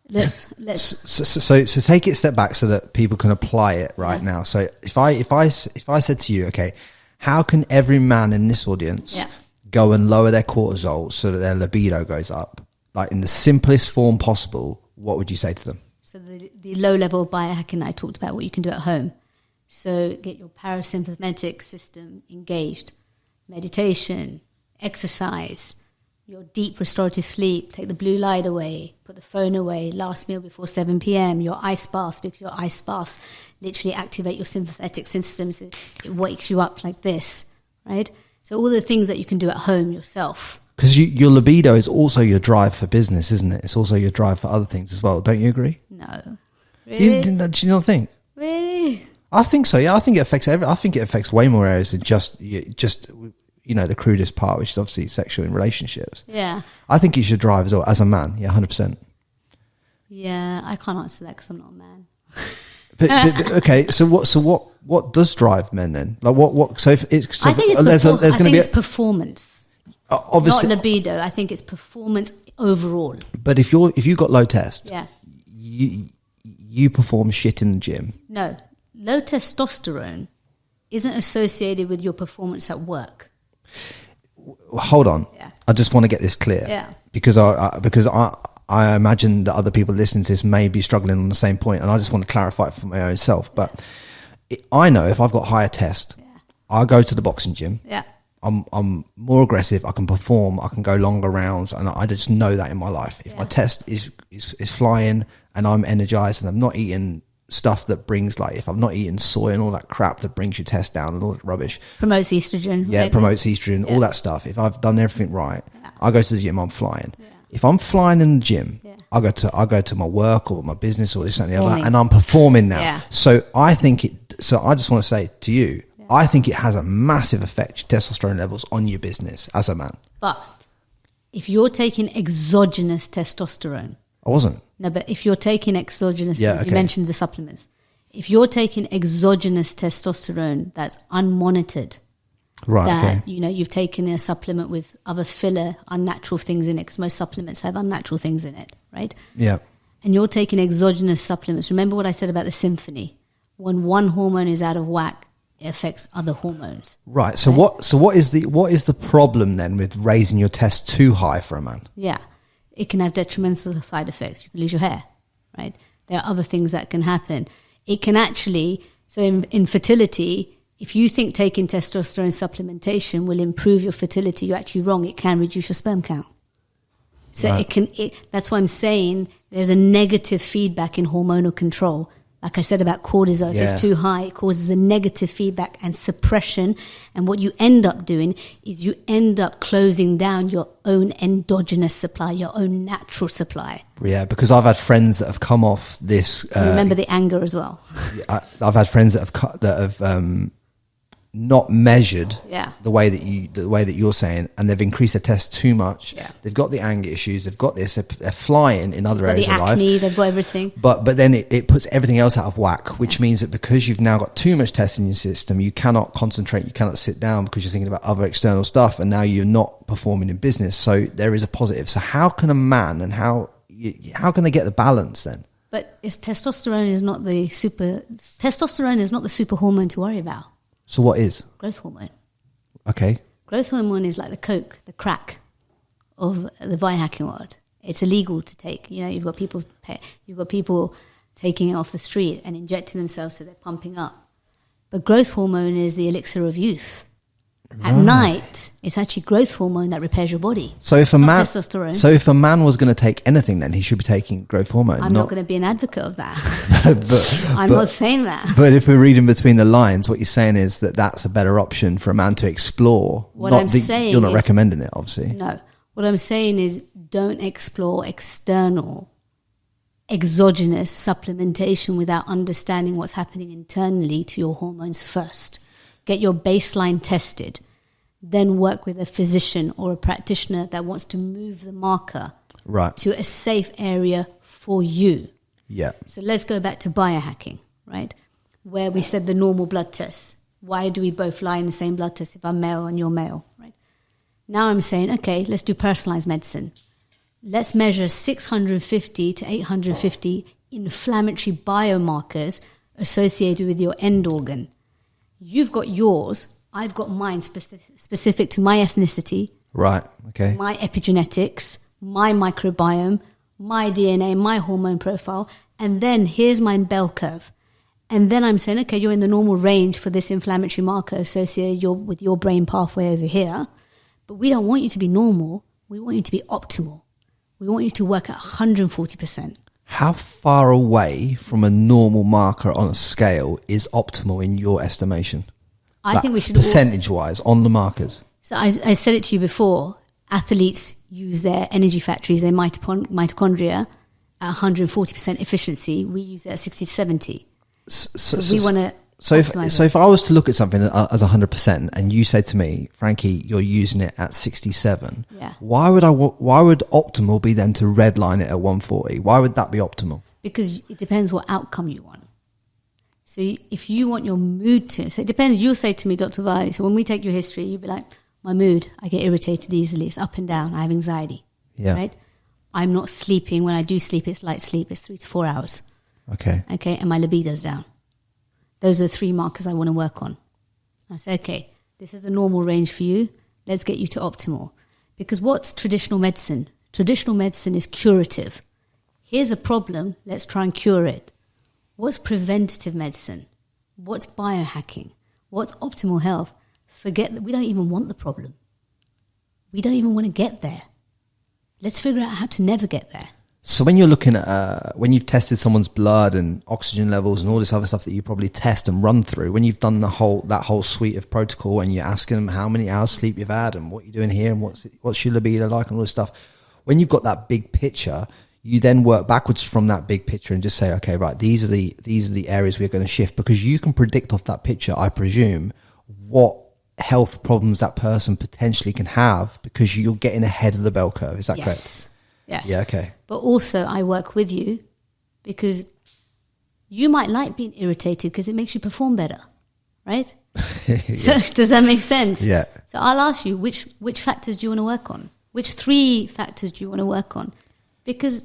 So take it a step back so that people can apply it right now. So if I said to you, okay, how can every man in this audience go and lower their cortisol so that their libido goes up, like in the simplest form possible? What would you say to them? So the low level biohacking that I talked about, what you can do at home. So get your parasympathetic system engaged. Meditation, exercise, your deep restorative sleep, take the blue light away, put the phone away, last meal before 7 p.m., your ice baths, because your ice baths literally activate your sympathetic systems. It wakes you up like this, right? So all the things that you can do at home yourself. Because your libido is also your drive for business, isn't it? It's also your drive for other things as well. Don't you agree? No. Really? Do you not think? Really? I think so. Yeah, I think it affects I think it affects way more areas than just the crudest part, which is obviously sexual in relationships. Yeah. I think you should drive as well as a man. Yeah, 100%. Yeah, I can't answer that because I'm not a man. but okay, so what does drive men then? Like what? So if it's, so I think it's performance. Obviously, not libido. I think it's performance overall. But if you got low test, yeah, you perform shit in the gym. No, low testosterone isn't associated with your performance at work. Hold on, yeah. I just want to get this clear, because I imagine that other people listening to this may be struggling on the same point, and I just want to clarify it for my own self. But I know if I've got higher test, I go to the boxing gym. Yeah. I'm more aggressive. I can perform. I can go longer rounds, and I just know that in my life. If my test is flying and I'm energized and I'm not eating stuff that brings, like, if I'm not eating soy and all that crap that brings your test down and all that rubbish, promotes estrogen. Yeah, promotes estrogen, all that stuff. If I've done everything right, I go to the gym. I'm flying. Yeah. If I'm flying in the gym, I go to my work or my business or this and the other, and I'm performing now. Yeah. So I think So I just want to say to you, I think it has a massive effect, testosterone levels, on your business as a man. But if you're taking exogenous testosterone... I wasn't. No, but if you're taking exogenous... You mentioned the supplements. If you're taking exogenous testosterone that's unmonitored, you've taken a supplement with other filler, unnatural things in it, because most supplements have unnatural things in it, right? Yeah. And you're taking exogenous supplements. Remember what I said about the symphony? When one hormone is out of whack, it affects other hormones. Right. So what is the problem then with raising your test too high for a man? Yeah. It can have detrimental side effects. You can lose your hair, right? There are other things that can happen. It can actually, so in fertility, if you think taking testosterone supplementation will improve your fertility, you're actually wrong. It can reduce your sperm count. So that's why I'm saying there's a negative feedback in hormonal control. Like I said about cortisol, if it's too high, it causes a negative feedback and suppression. And what you end up doing is you end up closing down your own endogenous supply, your own natural supply. Yeah, because I've had friends that have come off this. Remember the anger as well. I've had friends that have not measured the way that you're saying, and they've increased their test too much. Yeah. They've got the anger issues, they've got this, they're flying in other areas of life. They've got everything. But then it puts everything else out of whack, which means that because you've now got too much test in your system, you cannot concentrate, you cannot sit down because you're thinking about other external stuff, and now you're not performing in business. So there is a positive. So how can a man and how can they get the balance then? But testosterone is not the super hormone to worry about. So what is? Growth hormone. Okay. Growth hormone is like the coke, the crack of the biohacking world. It's illegal to take. You've got people taking it off the street and injecting themselves so they're pumping up. But growth hormone is the elixir of youth. At night, it's actually growth hormone that repairs your body. So if a man, testosterone. So if a man was going to take anything, then he should be taking growth hormone. I'm not going to be an advocate of that. I'm not saying that. But if we're reading between the lines, what you're saying is that that's a better option for a man to explore. You're not recommending it, obviously. No. What I'm saying is don't explore external, exogenous supplementation without understanding what's happening internally to your hormones first. Get your baseline tested. Then work with a physician or a practitioner that wants to move the marker to a safe area for you. Yeah. So let's go back to biohacking, right? Where we said the normal blood tests. Why do we both lie in the same blood test if I'm male and you're male, right? Now I'm saying, okay, let's do personalized medicine. Let's measure 650 to 850 inflammatory biomarkers associated with your end organ. You've got yours. I've got mine specific to my ethnicity. Right, okay. My epigenetics, my microbiome, my DNA, my hormone profile. And then here's my bell curve. And then I'm saying, okay, you're in the normal range for this inflammatory marker associated with your brain pathway over here. But we don't want you to be normal. We want you to be optimal. We want you to work at 140%. How far away from a normal marker on a scale is optimal in your estimation? I think we should... Percentage-wise, on the markers. So I said it to you before. Athletes use their energy factories, their mitochondria, at 140% efficiency. We use it at 60 to 70. So we want to... So if I was to look at something as 100% and you say to me, Frankie, you're using it at 67, why would optimal be then to redline it at 140? Why would that be optimal? Because it depends what outcome you want. So if you want your mood to... So it depends. You'll say to me, Dr. Vali, so when we take your history, you'll be like, my mood, I get irritated easily. It's up and down. I have anxiety. Yeah. Right? I'm not sleeping. When I do sleep, it's light sleep. It's 3 to 4 hours. Okay. And my libido's down. Those are the 3 markers I want to work on. I say, okay, this is the normal range for you. Let's get you to optimal. Because what's traditional medicine? Traditional medicine is curative. Here's a problem. Let's try and cure it. What's preventative medicine? What's biohacking? What's optimal health? Forget that we don't even want the problem. We don't even want to get there. Let's figure out how to never get there. So when you're looking at, when you've tested someone's blood and oxygen levels and all this other stuff that you probably test and run through, when you've done that whole suite of protocol and you're asking them how many hours sleep you've had and what you're doing here and what's your libido like and all this stuff, when you've got that big picture, you then work backwards from that big picture and just say, okay, right, these are the areas we're going to shift, because you can predict off that picture, I presume, what health problems that person potentially can have because you're getting ahead of the bell curve. Is that correct? Yes. Yeah, okay. But also I work with you because you might like being irritated because it makes you perform better, right? So does that make sense? Yeah. So I'll ask you, which factors do you want to work on? Which 3 factors do you want to work on? Because,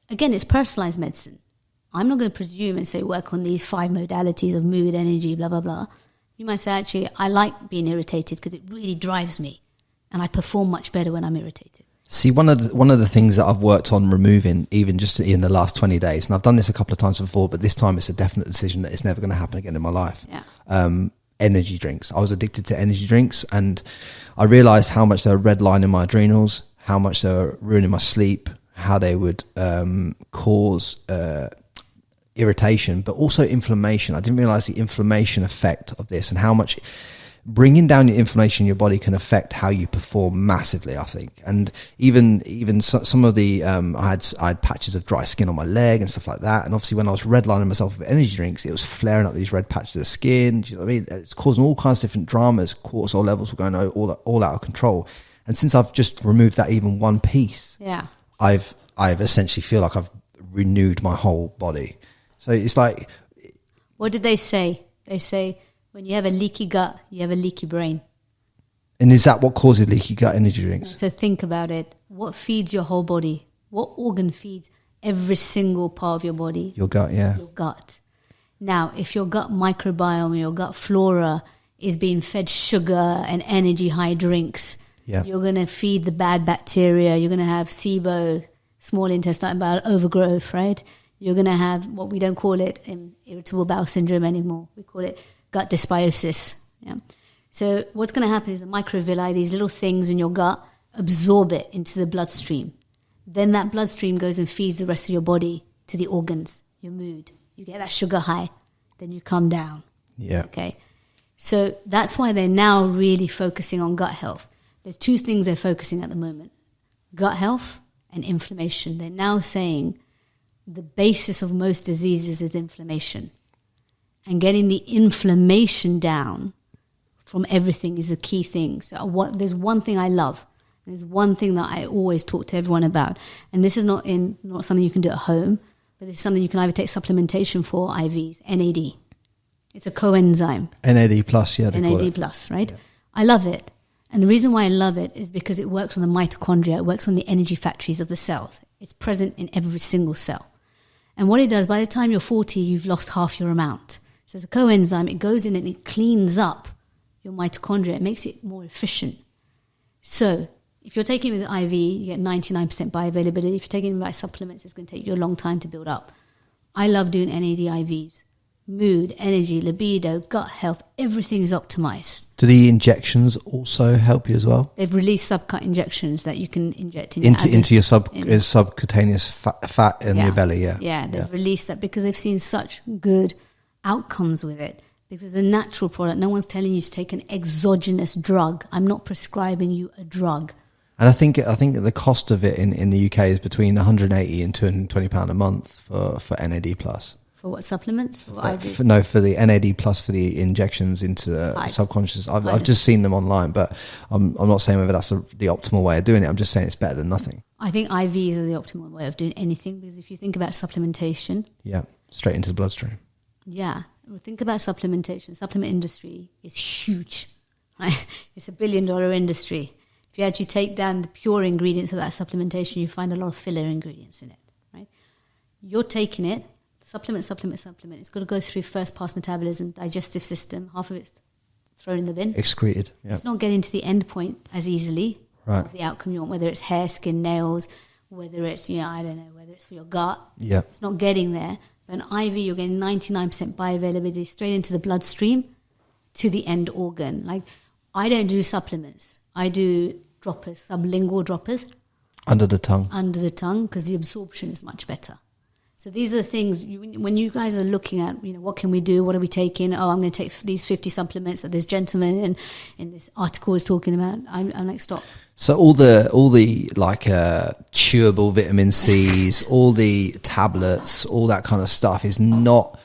again, it's personalized medicine. I'm not going to presume and say work on these 5 modalities of mood, energy, blah, blah, blah. You might say, actually, I like being irritated because it really drives me and I perform much better when I'm irritated. See, one of the things that I've worked on removing, even just in the last 20 days, and I've done this a couple of times before, but this time it's a definite decision that it's never going to happen again in my life. Yeah. Energy drinks. I was addicted to energy drinks, and I realized how much they were redlining my adrenals, how much they were ruining my sleep, how they would cause irritation, but also inflammation. I didn't realize the inflammation effect of this and how much bringing down your inflammation in your body can affect how you perform massively, I think. And even some of the I had patches of dry skin on my leg and stuff like that, and obviously when I was redlining myself with energy drinks, it was flaring up these red patches of skin. Do you know what I mean? It's causing all kinds of different dramas. Cortisol levels were going all out of control. And since I've just removed that even one piece, I've essentially feel like I've renewed my whole body. So it's like, what did they say? They say, when you have a leaky gut, you have a leaky brain. And is that what causes leaky gut energy drinks? So think about it. What feeds your whole body? What organ feeds every single part of your body? Your gut, yeah. Your gut. Now, if your gut microbiome, your gut flora is being fed sugar and energy high drinks, you're going to feed the bad bacteria. You're going to have SIBO, small intestinal bowel overgrowth, right? You're going to have what we don't call it irritable bowel syndrome anymore. We call it gut dysbiosis. Yeah. So what's going to happen is the microvilli, these little things in your gut, absorb it into the bloodstream. Then that bloodstream goes and feeds the rest of your body to the organs, your mood. You get that sugar high, then you come down. Yeah. Okay. So that's why they're now really focusing on gut health. There's two things they're focusing at the moment: gut health and inflammation. They're now saying the basis of most diseases is inflammation. And getting the inflammation down from everything is the key thing. So there's one thing I love. There's one thing that I always talk to everyone about. And this is not something you can do at home, but it's something you can either take supplementation for, IVs, NAD. It's a coenzyme. NAD plus, yeah. NAD plus, right? Yeah. I love it. And the reason why I love it is because it works on the mitochondria. It works on the energy factories of the cells. It's present in every single cell. And what it does, by the time you're 40, you've lost half your amount. So it's a coenzyme. It goes in and it cleans up your mitochondria. It makes it more efficient. So if you're taking it with IV, you get 99% bioavailability. If you're taking it by supplements, it's going to take you a long time to build up. I love doing NAD IVs. Mood, energy, libido, gut health, everything is optimized. Do the injections also help you as well? They've released subcut injections that you can inject into your subcutaneous fat in your belly, yeah. Yeah, they've released that because they've seen such good outcomes with it. Because it's a natural product. No one's telling you to take an exogenous drug. I'm not prescribing you a drug. And I think the cost of it in the UK is between 180 and £220 a month for NAD plus. For what, supplements? For the NAD plus for the injections into subconscious. I've just seen them online, but I'm not saying whether that's the optimal way of doing it. I'm just saying it's better than nothing. I think IVs are the optimal way of doing anything, because if you think about supplementation. Yeah, straight into the bloodstream. Yeah, well, think about supplementation. Supplement industry is huge. Right? It's $1 billion industry. If you actually take down the pure ingredients of that supplementation, you find a lot of filler ingredients in it. Right? You're taking it. Supplement. It's got to go through first pass metabolism, digestive system. Half of it's thrown in the bin. Excreted. Yeah. It's not getting to the end point as easily. Right. Of the outcome you want, whether it's hair, skin, nails, whether it's, I don't know, whether it's for your gut. Yeah. It's not getting there. But an IV, you're getting 99% bioavailability straight into the bloodstream to the end organ. Like, I don't do supplements. I do droppers, sublingual droppers. Under the tongue, because the absorption is much better. So these are the things, when you guys are looking at, what can we do? What are we taking? Oh, I'm going to take these 50 supplements that this gentleman in this article is talking about. I'm like, stop. So all the like chewable vitamin C's, all the tablets, all that kind of stuff is not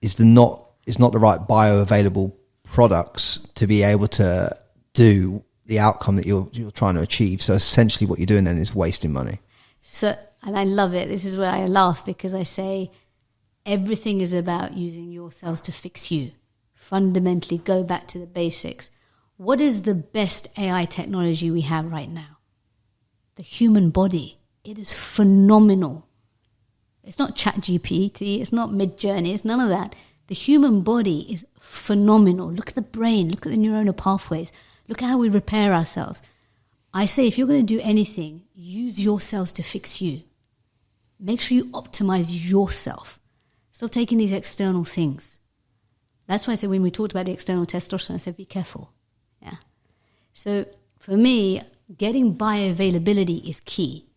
the right bioavailable products to be able to do the outcome that you're trying to achieve. So essentially what you're doing then is wasting money. And I love it. This is where I laugh, because I say everything is about using your cells to fix you. Fundamentally, go back to the basics. What is the best AI technology we have right now? The human body. It is phenomenal. It's not ChatGPT. It's not Midjourney. It's none of that. The human body is phenomenal. Look at the brain. Look at the neuronal pathways. Look at how we repair ourselves. I say if you're going to do anything, use your cells to fix you. Make sure you optimize yourself. Stop taking these external things. That's why I said when we talked about the external testosterone, I said be careful. Yeah. So for me, getting bioavailability is key.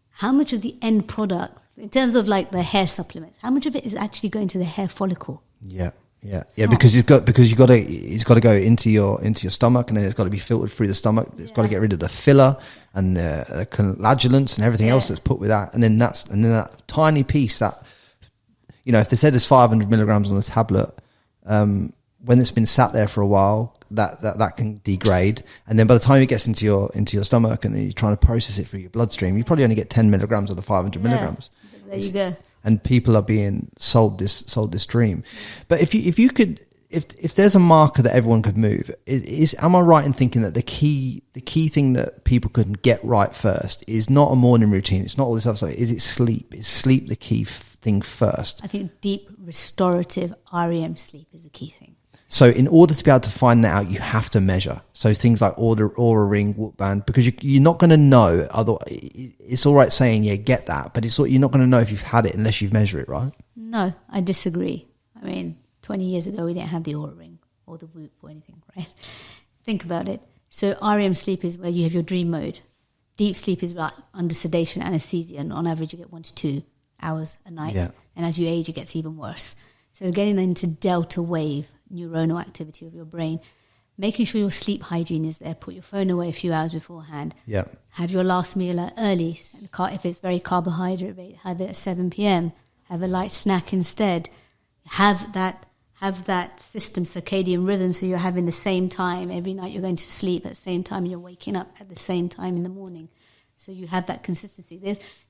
How much of the end product, in terms of like the hair supplements, how much of it is actually going to the hair follicle? Yeah. Because it's got to go into your stomach, and then it's got to be filtered through the stomach. It's got to get rid of the filler and the coagulants and everything else that's put with that, and then that tiny piece that, if they said there's 500 milligrams on a tablet, when it's been sat there for a while, that can degrade, and then by the time it gets into your stomach and you're trying to process it through your bloodstream, you probably only get 10 milligrams of the 500 milligrams. There you go. And people are being sold this dream. But if there's a marker that everyone could move, am I right in thinking that the key thing that people could get right first is not a morning routine? It's not all this other stuff. Is it sleep? Is sleep the key thing first? I think deep restorative REM sleep is the key thing. So in order to be able to find that out, you have to measure. So things like Oura Ring, Whoop Band, because you're not going to know. Otherwise, it's all right saying, get that, but you're not going to know if you've had it unless you measure it, right? No, I disagree. I mean, 20 years ago, we didn't have the Oura Ring or the Whoop or anything, right? Think about it. So REM sleep is where you have your dream mode. Deep sleep is about under sedation, anesthesia, and on average you get 1 to 2 hours a night. Yeah. And as you age, it gets even worse. So getting into delta wave neuronal activity of your brain, making sure your sleep hygiene is there. Put your phone away a few hours beforehand. Yeah. Have your last meal early. If it's very carbohydrate, have it at 7 p.m. Have a light snack instead. Have that system, circadian rhythm, so you're having the same time every night. You're going to sleep at the same time, and you're waking up at the same time in the morning. So you have that consistency.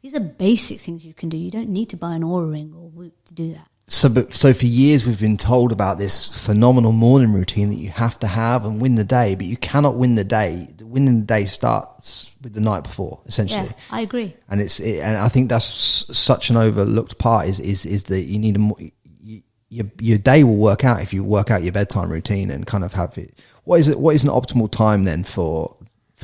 These are basic things you can do. You don't need to buy an Oura ring or Whoop to do that. So for years we've been told about this phenomenal morning routine that you have to have and win the day, but you cannot win the day. Winning the day starts with the night before, essentially. Yeah, I agree. And and I think that's such an overlooked part is that you need your day will work out if you work out your bedtime routine and kind of have it. What is an optimal time then for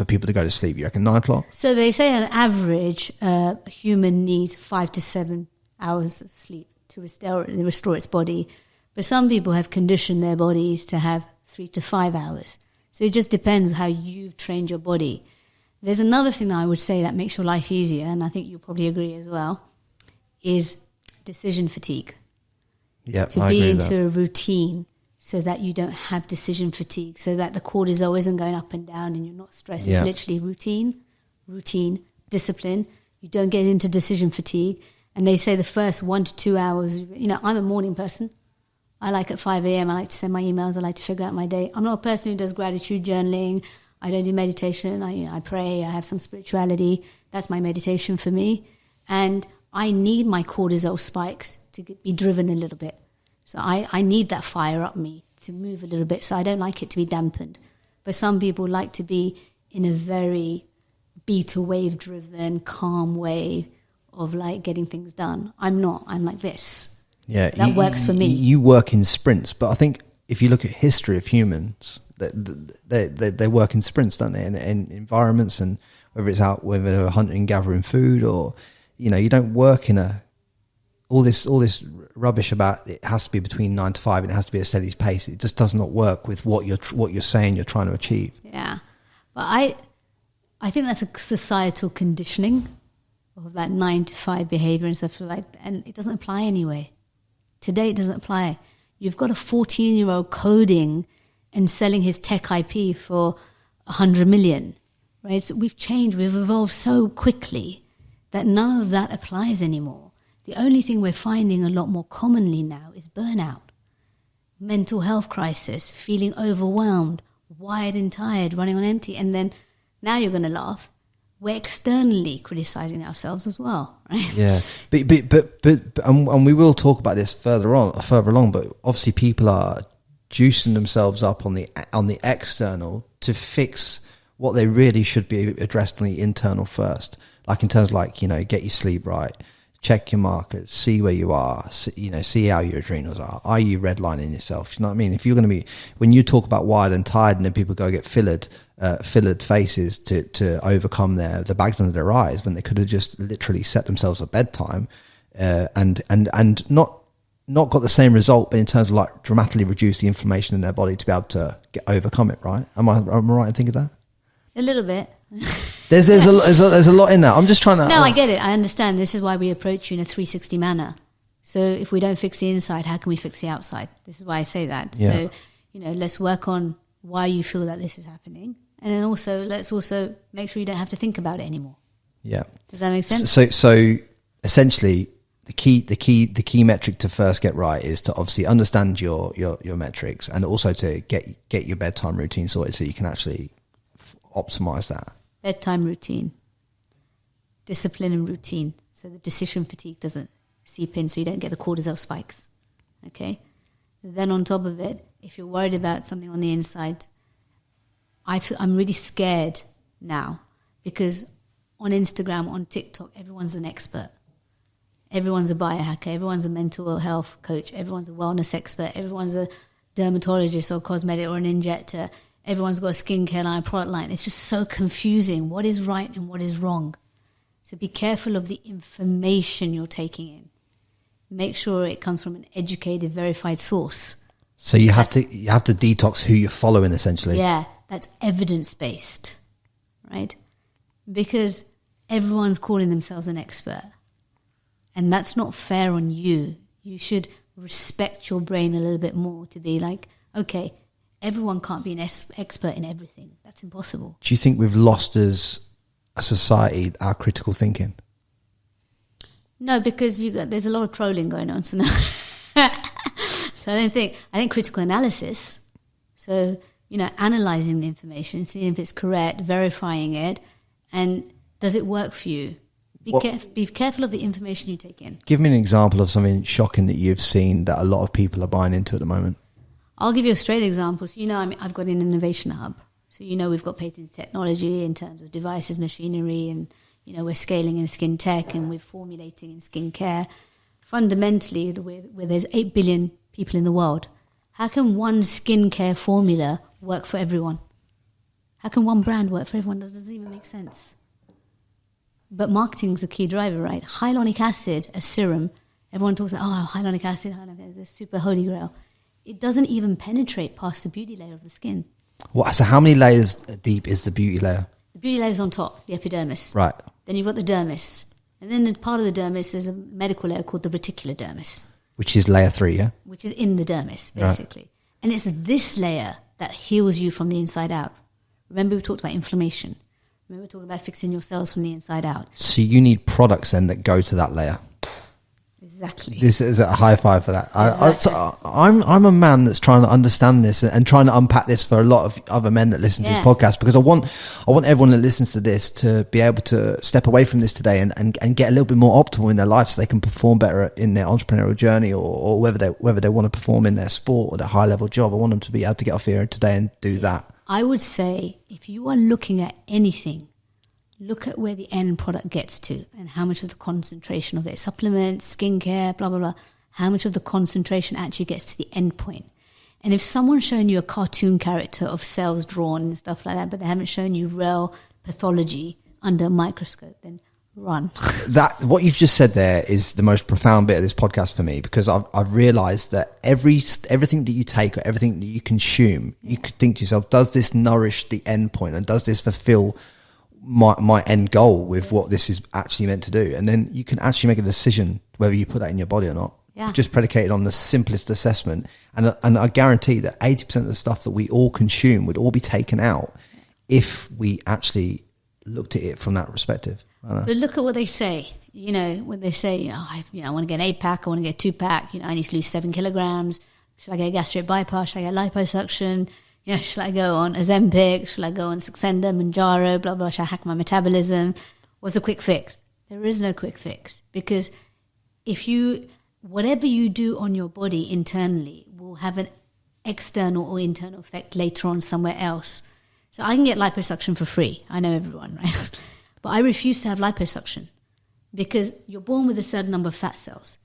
people to go to sleep? You reckon 9 o'clock? So they say on average, a human needs 5 to 7 hours of sleep to restore its body. But some people have conditioned their bodies to have 3 to 5 hours. So it just depends how you've trained your body. There's another thing that I would say that makes your life easier, and I think you'll probably agree as well, is decision fatigue. Yeah, to be into a routine so that you don't have decision fatigue, so that the cortisol isn't going up and down and you're not stressed. Yeah. It's literally routine, discipline. You don't get into decision fatigue. And they say the first 1 to 2 hours, I'm a morning person. I like at 5 a.m. I like to send my emails. I like to figure out my day. I'm not a person who does gratitude journaling. I don't do meditation. I pray. I have some spirituality. That's my meditation for me. And I need my cortisol spikes to be driven a little bit. So I need that fire up me to move a little bit. So I don't like it to be dampened. But some people like to be in a very beta wave driven, calm way of like getting things done. I'm not. I'm like this. Yeah, that works for me. You work in sprints, but I think if you look at history of humans, they work in sprints, don't they? In environments, and whether they're hunting and gathering food, or you don't work in all this rubbish about it has to be between 9 to 5 and it has to be a steady pace. It just does not work with what you're saying you're trying to achieve. Yeah, but I think that's a societal conditioning of that 9 to 5 behavior and stuff like that, and it doesn't apply anyway. Today it doesn't apply. You've got a 14-year-old coding and selling his tech IP for 100 million, right? So we've changed, we've evolved so quickly that none of that applies anymore. The only thing we're finding a lot more commonly now is burnout, mental health crisis, feeling overwhelmed, wired and tired, running on empty. And then now you're going to laugh. We're externally criticizing ourselves as well, right? Yeah, but and we will talk about this further along. But obviously, people are juicing themselves up on the external to fix what they really should be addressed on the internal first. Like in terms of get your sleep right, check your markers, see where you are, see how your adrenals are. Are you redlining yourself? You know what I mean? If you're going to be, when you talk about wired and tired, and then people go get fillered faces to overcome the bags under their eyes, when they could have just literally set themselves a bedtime and not got the same result, but in terms of like dramatically reduce the inflammation in their body to be able to overcome it. Right? Am I right in thinking that? A little bit. There's a lot in that. I'm just trying to. No, I get it. I understand. This is why we approach you in a 360 manner. So if we don't fix the inside, how can we fix the outside? This is why I say that. Yeah. So let's work on why you feel that this is happening, and then let's also make sure you don't have to think about it anymore. Yeah. Does that make sense? So essentially, the key metric to first get right is to obviously understand your metrics, and also to get your bedtime routine sorted so you can actually optimize that. Bedtime routine, discipline and routine, so the decision fatigue doesn't seep in, so you don't get the cortisol spikes. Okay? Then on top of it, if you're worried about something on the inside, I'm really scared now, because on Instagram, on TikTok, everyone's an expert. Everyone's a biohacker, everyone's a mental health coach, everyone's a wellness expert, everyone's a dermatologist or cosmetic or an injector. Everyone's got a skincare line, a product line. It's just so confusing. What is right and what is wrong? So be careful of the information you're taking in. Make sure it comes from an educated, verified source. So you have to detox who you're following, essentially. Yeah, that's evidence-based, right? Because everyone's calling themselves an expert. And that's not fair on you. You should respect your brain a little bit more to be like, okay, everyone can't be an expert in everything. That's impossible. Do you think we've lost as a society our critical thinking? No, because there's a lot of trolling going on. So, no. So I think critical analysis, so, analysing the information, seeing if it's correct, verifying it, and does it work for you? Be careful of the information you take in. Give me an example of something shocking that you've seen that a lot of people are buying into at the moment. I'll give you a straight example. So, I've got an innovation hub. So, we've got patented technology in terms of devices, machinery, and, we're scaling in skin tech and we're formulating in skincare. Fundamentally, where there's 8 billion people in the world, how can one skincare formula work for everyone? How can one brand work for everyone? That doesn't even make sense. But marketing is a key driver, right? Hyaluronic acid, a serum. Everyone talks about, hyaluronic acid, the super holy grail. It doesn't even penetrate past the beauty layer of the skin. What? So how many layers deep is the beauty layer? The beauty layer is on top, the epidermis. Right. Then you've got the dermis. And then part of the dermis, there's a medical layer called the reticular dermis. Which is layer 3, yeah? Which is in the dermis, basically. Right. And it's this layer that heals you from the inside out. Remember we talked about inflammation. Remember we talked about fixing your cells from the inside out. So you need products then that go to that layer. Exactly. This is a high five for that. Exactly. I'm a man that's trying to understand this and trying to unpack this for a lot of other men that listen to this podcast, because I want everyone that listens to this to be able to step away from this today and get a little bit more optimal in their life so they can perform better in their entrepreneurial journey or whether they want to perform in their sport or their high level job. I want them to be able to get off here today and do that. I would say if you are looking at anything, look at where the end product gets to and how much of the concentration of it, supplements, skincare, blah, blah, blah, how much of the concentration actually gets to the end point. And if someone's showing you a cartoon character of cells drawn and stuff like that, but they haven't shown you real pathology under a microscope, then run. What you've just said there is the most profound bit of this podcast for me, because I've realized that everything that you take or everything that you consume, you could think to yourself, does this nourish the end point and does this fulfill my end goal with what this is actually meant to do? And then you can actually make a decision whether you put that in your body or not. Yeah. Just predicated on the simplest assessment. And I guarantee that 80% of the stuff that we all consume would all be taken out if we actually looked at it from that perspective. But look at what they say. When they say, I want to get an 8-pack, I want to get a 2-pack, I need to lose 7 kilograms. Should I get a gastric bypass? Should I get liposuction? Should I go on Ozempic? Should I go on Saxenda, Manjaro, blah, blah, should I hack my metabolism? What's the quick fix? There is no quick fix, because whatever you do on your body internally will have an external or internal effect later on somewhere else. So I can get liposuction for free. I know everyone, right? But I refuse to have liposuction because you're born with a certain number of fat cells.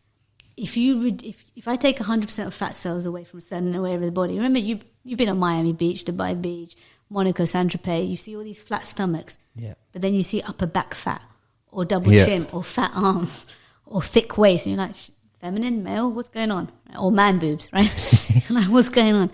If I take 100% of fat cells away from a certain area of the body, remember you've been on Miami Beach, Dubai Beach, Monaco, Saint-Tropez, you see all these flat stomachs, but then you see upper back fat or double chin or fat arms or thick waist, and you're like, feminine, male, what's going on? Or man boobs, right? You're like, what's going on?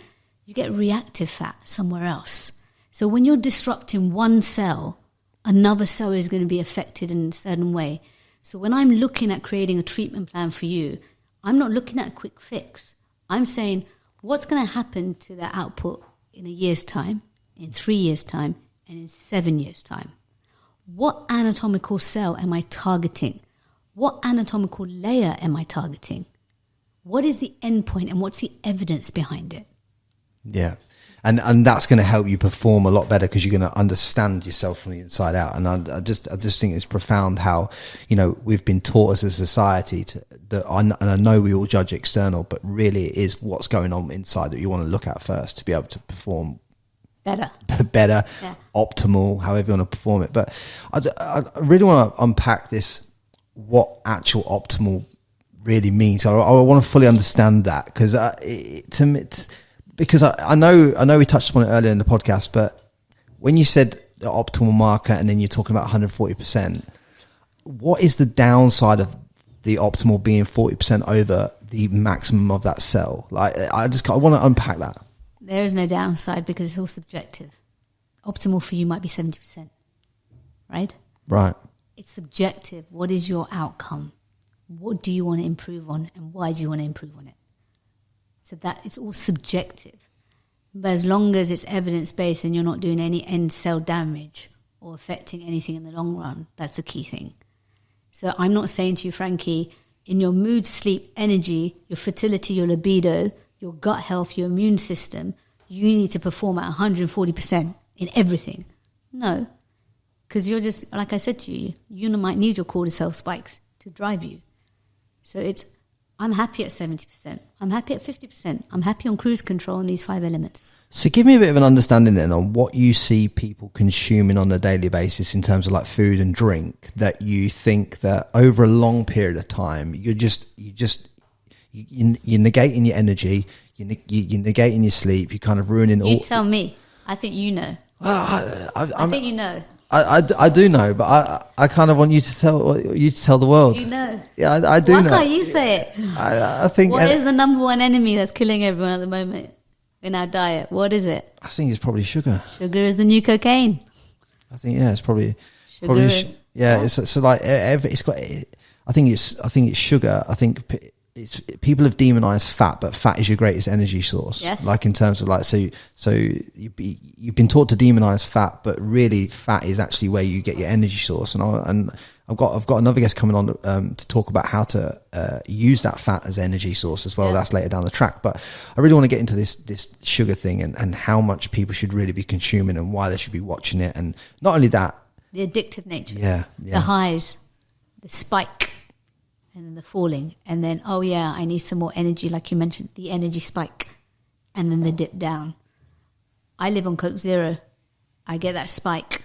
You get reactive fat somewhere else. So when you're disrupting one cell, another cell is going to be affected in a certain way. So when I'm looking at creating a treatment plan for you, I'm not looking at a quick fix. I'm saying, what's going to happen to that output in a year's time, in 3 years' time, and in 7 years' time? What anatomical cell am I targeting? What anatomical layer am I targeting? What is the endpoint and what's the evidence behind it? Yeah. And that's going to help you perform a lot better because you're going to understand yourself from the inside out. And I just think it's profound how, we've been taught as a society and I know we all judge external, but really it is what's going on inside that you want to look at first to be able to perform better, optimal, however you want to perform it. But I really want to unpack this, what actual optimal really means. I want to fully understand that because to me, because I know we touched upon it earlier in the podcast, but when you said the optimal marker and then you're talking about 140%, what is the downside of the optimal being 40% over the maximum of that cell? Like, I want to unpack that. There is no downside because it's all subjective. Optimal for you might be 70%, right? Right. It's subjective. What is your outcome? What do you want to improve on, and why do you want to improve on it? So that it's all subjective. But as long as it's evidence-based and you're not doing any end cell damage or affecting anything in the long run, that's the key thing. So I'm not saying to you, Frankie, in your mood, sleep, energy, your fertility, your libido, your gut health, your immune system, you need to perform at 140% in everything. No, because you're just, like I said to you, you might need your cortisol spikes to drive you. So I'm happy at 70%. I'm happy at 50%. I'm happy on cruise control in these 5 elements. So give me a bit of an understanding then on what you see people consuming on a daily basis in terms of like food and drink, that you think that over a long period of time, you're negating your energy, you're negating your sleep, you're kind of ruining all. You tell me. I think you know. I think you know. I do know, but I kind of want you to tell the world. You know. Yeah, I do know. Why can't you say it? I think. What is the number one enemy that's killing everyone at the moment in our diet? What is it? I think it's probably sugar. Sugar is the new cocaine. I think it's probably Sugar. It's so like it's got. I think it's sugar. I think people have demonized fat, but fat is your greatest energy source. Yes. Like in terms of like, so you've been taught to demonize fat, but really fat is actually where you get your energy source. And I've got another guest coming on to talk about how to use that fat as energy source as well. Yeah. That's later down the track. But I really want to get into this sugar thing and how much people should really be consuming and why they should be watching it. And not only that, the addictive nature. Yeah. The highs, the spike. And then the falling, and then, oh yeah, I need some more energy, like you mentioned, the energy spike, and then the dip down. I live on Coke Zero. I get that spike,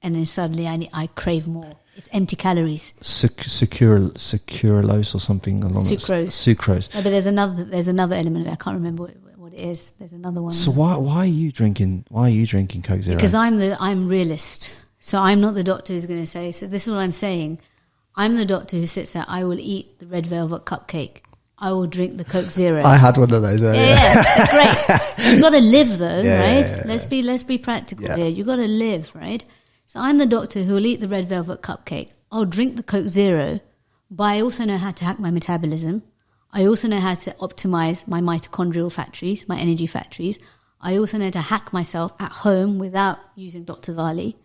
and then suddenly I crave more. It's empty calories. Sucralose or something along sucrose. No, but there's another element of it. I can't remember what it is. There's another one. So why are you drinking Coke Zero? Because I'm realist. So I'm not the doctor who's going to say. So this is what I'm saying. I'm the doctor who sits there. I will eat the red velvet cupcake. I will drink the Coke Zero. I had one of those earlier. Yeah, great. You've got to live though, right? Yeah. Let's be practical here. You've got to live, right? So I'm the doctor who will eat the red velvet cupcake. I'll drink the Coke Zero, but I also know how to hack my metabolism. I also know how to optimize my mitochondrial factories, my energy factories. I also know to hack myself at home without using Dr. Vali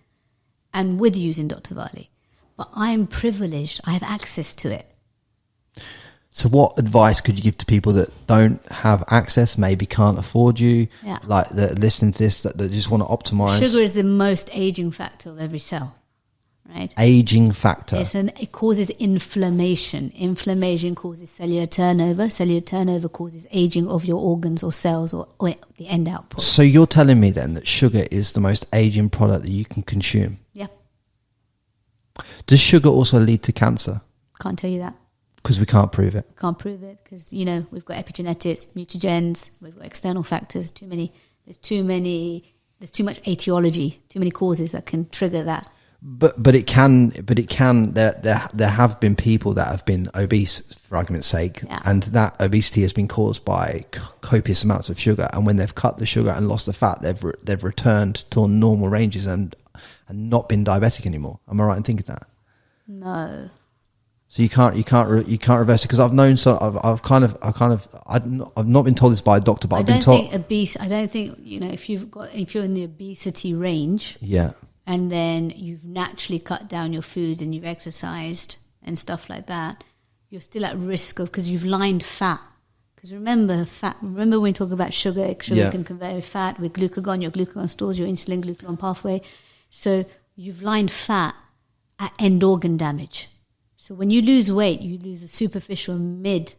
and with using Dr. Vali. But I'm privileged. I have access to it. So what advice could you give to people that don't have access, maybe can't afford you, like that listening to this, that just want to optimize? Sugar is the most aging factor of every cell, right? Aging factor. Yes, and it causes inflammation. Inflammation causes cellular turnover. Cellular turnover causes aging of your organs or cells or the end output. So you're telling me then that sugar is the most aging product that you can consume? Yeah. Does sugar also lead to cancer? Can't tell you that. Because we can't prove it. Can't prove it because, we've got epigenetics, mutagens, we've got external factors, there's too much etiology, too many causes that can trigger that. But there have been people that have been obese, for argument's sake, and that obesity has been caused by copious amounts of sugar, and when they've cut the sugar and lost the fat, they've returned to normal ranges and not been diabetic anymore. Am I right in thinking that? No. So you can't reverse it, because I've known, so I've not been told this by a doctor, but I've been told. I don't think if you're in the obesity range, and then you've naturally cut down your foods and you've exercised and stuff like that, you're still at risk of, because you've lined fat. Because remember when we talk about sugar can convert fat with glucagon. Your glucagon stores your insulin glucagon pathway. So you've lined fat at end organ damage. So when you lose weight, you lose the superficial mid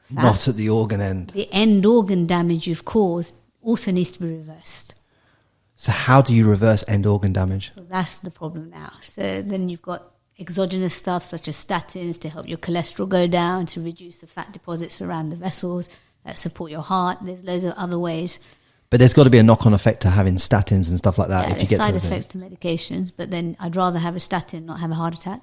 fat. Not at the organ end. The end organ damage you've caused also needs to be reversed. So how do you reverse end organ damage? Well, that's the problem now. So then you've got exogenous stuff such as statins to help your cholesterol go down, to reduce the fat deposits around the vessels that support your heart. There's loads of other ways. But there's got to be a knock-on effect to having statins and stuff like that. If you get side effects to medications, but then I'd rather have a statin, not have a heart attack.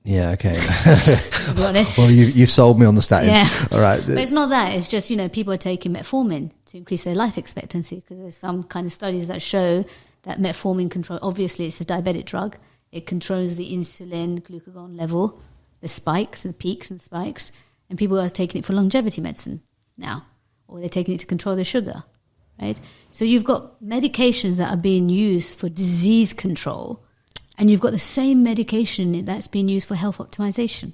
Yeah, okay. To be honest. Well, you've sold me on the statins. Yeah. All right. But it's not that. It's just, people are taking metformin to increase their life expectancy, because there's some kind of studies that show that metformin control, obviously it's a diabetic drug. It controls the insulin, glucagon level, the spikes, the peaks and spikes. And people are taking it for longevity medicine now, or they're taking it to control their sugar, right? So you've got medications that are being used for disease control, and you've got the same medication that's being used for health optimization.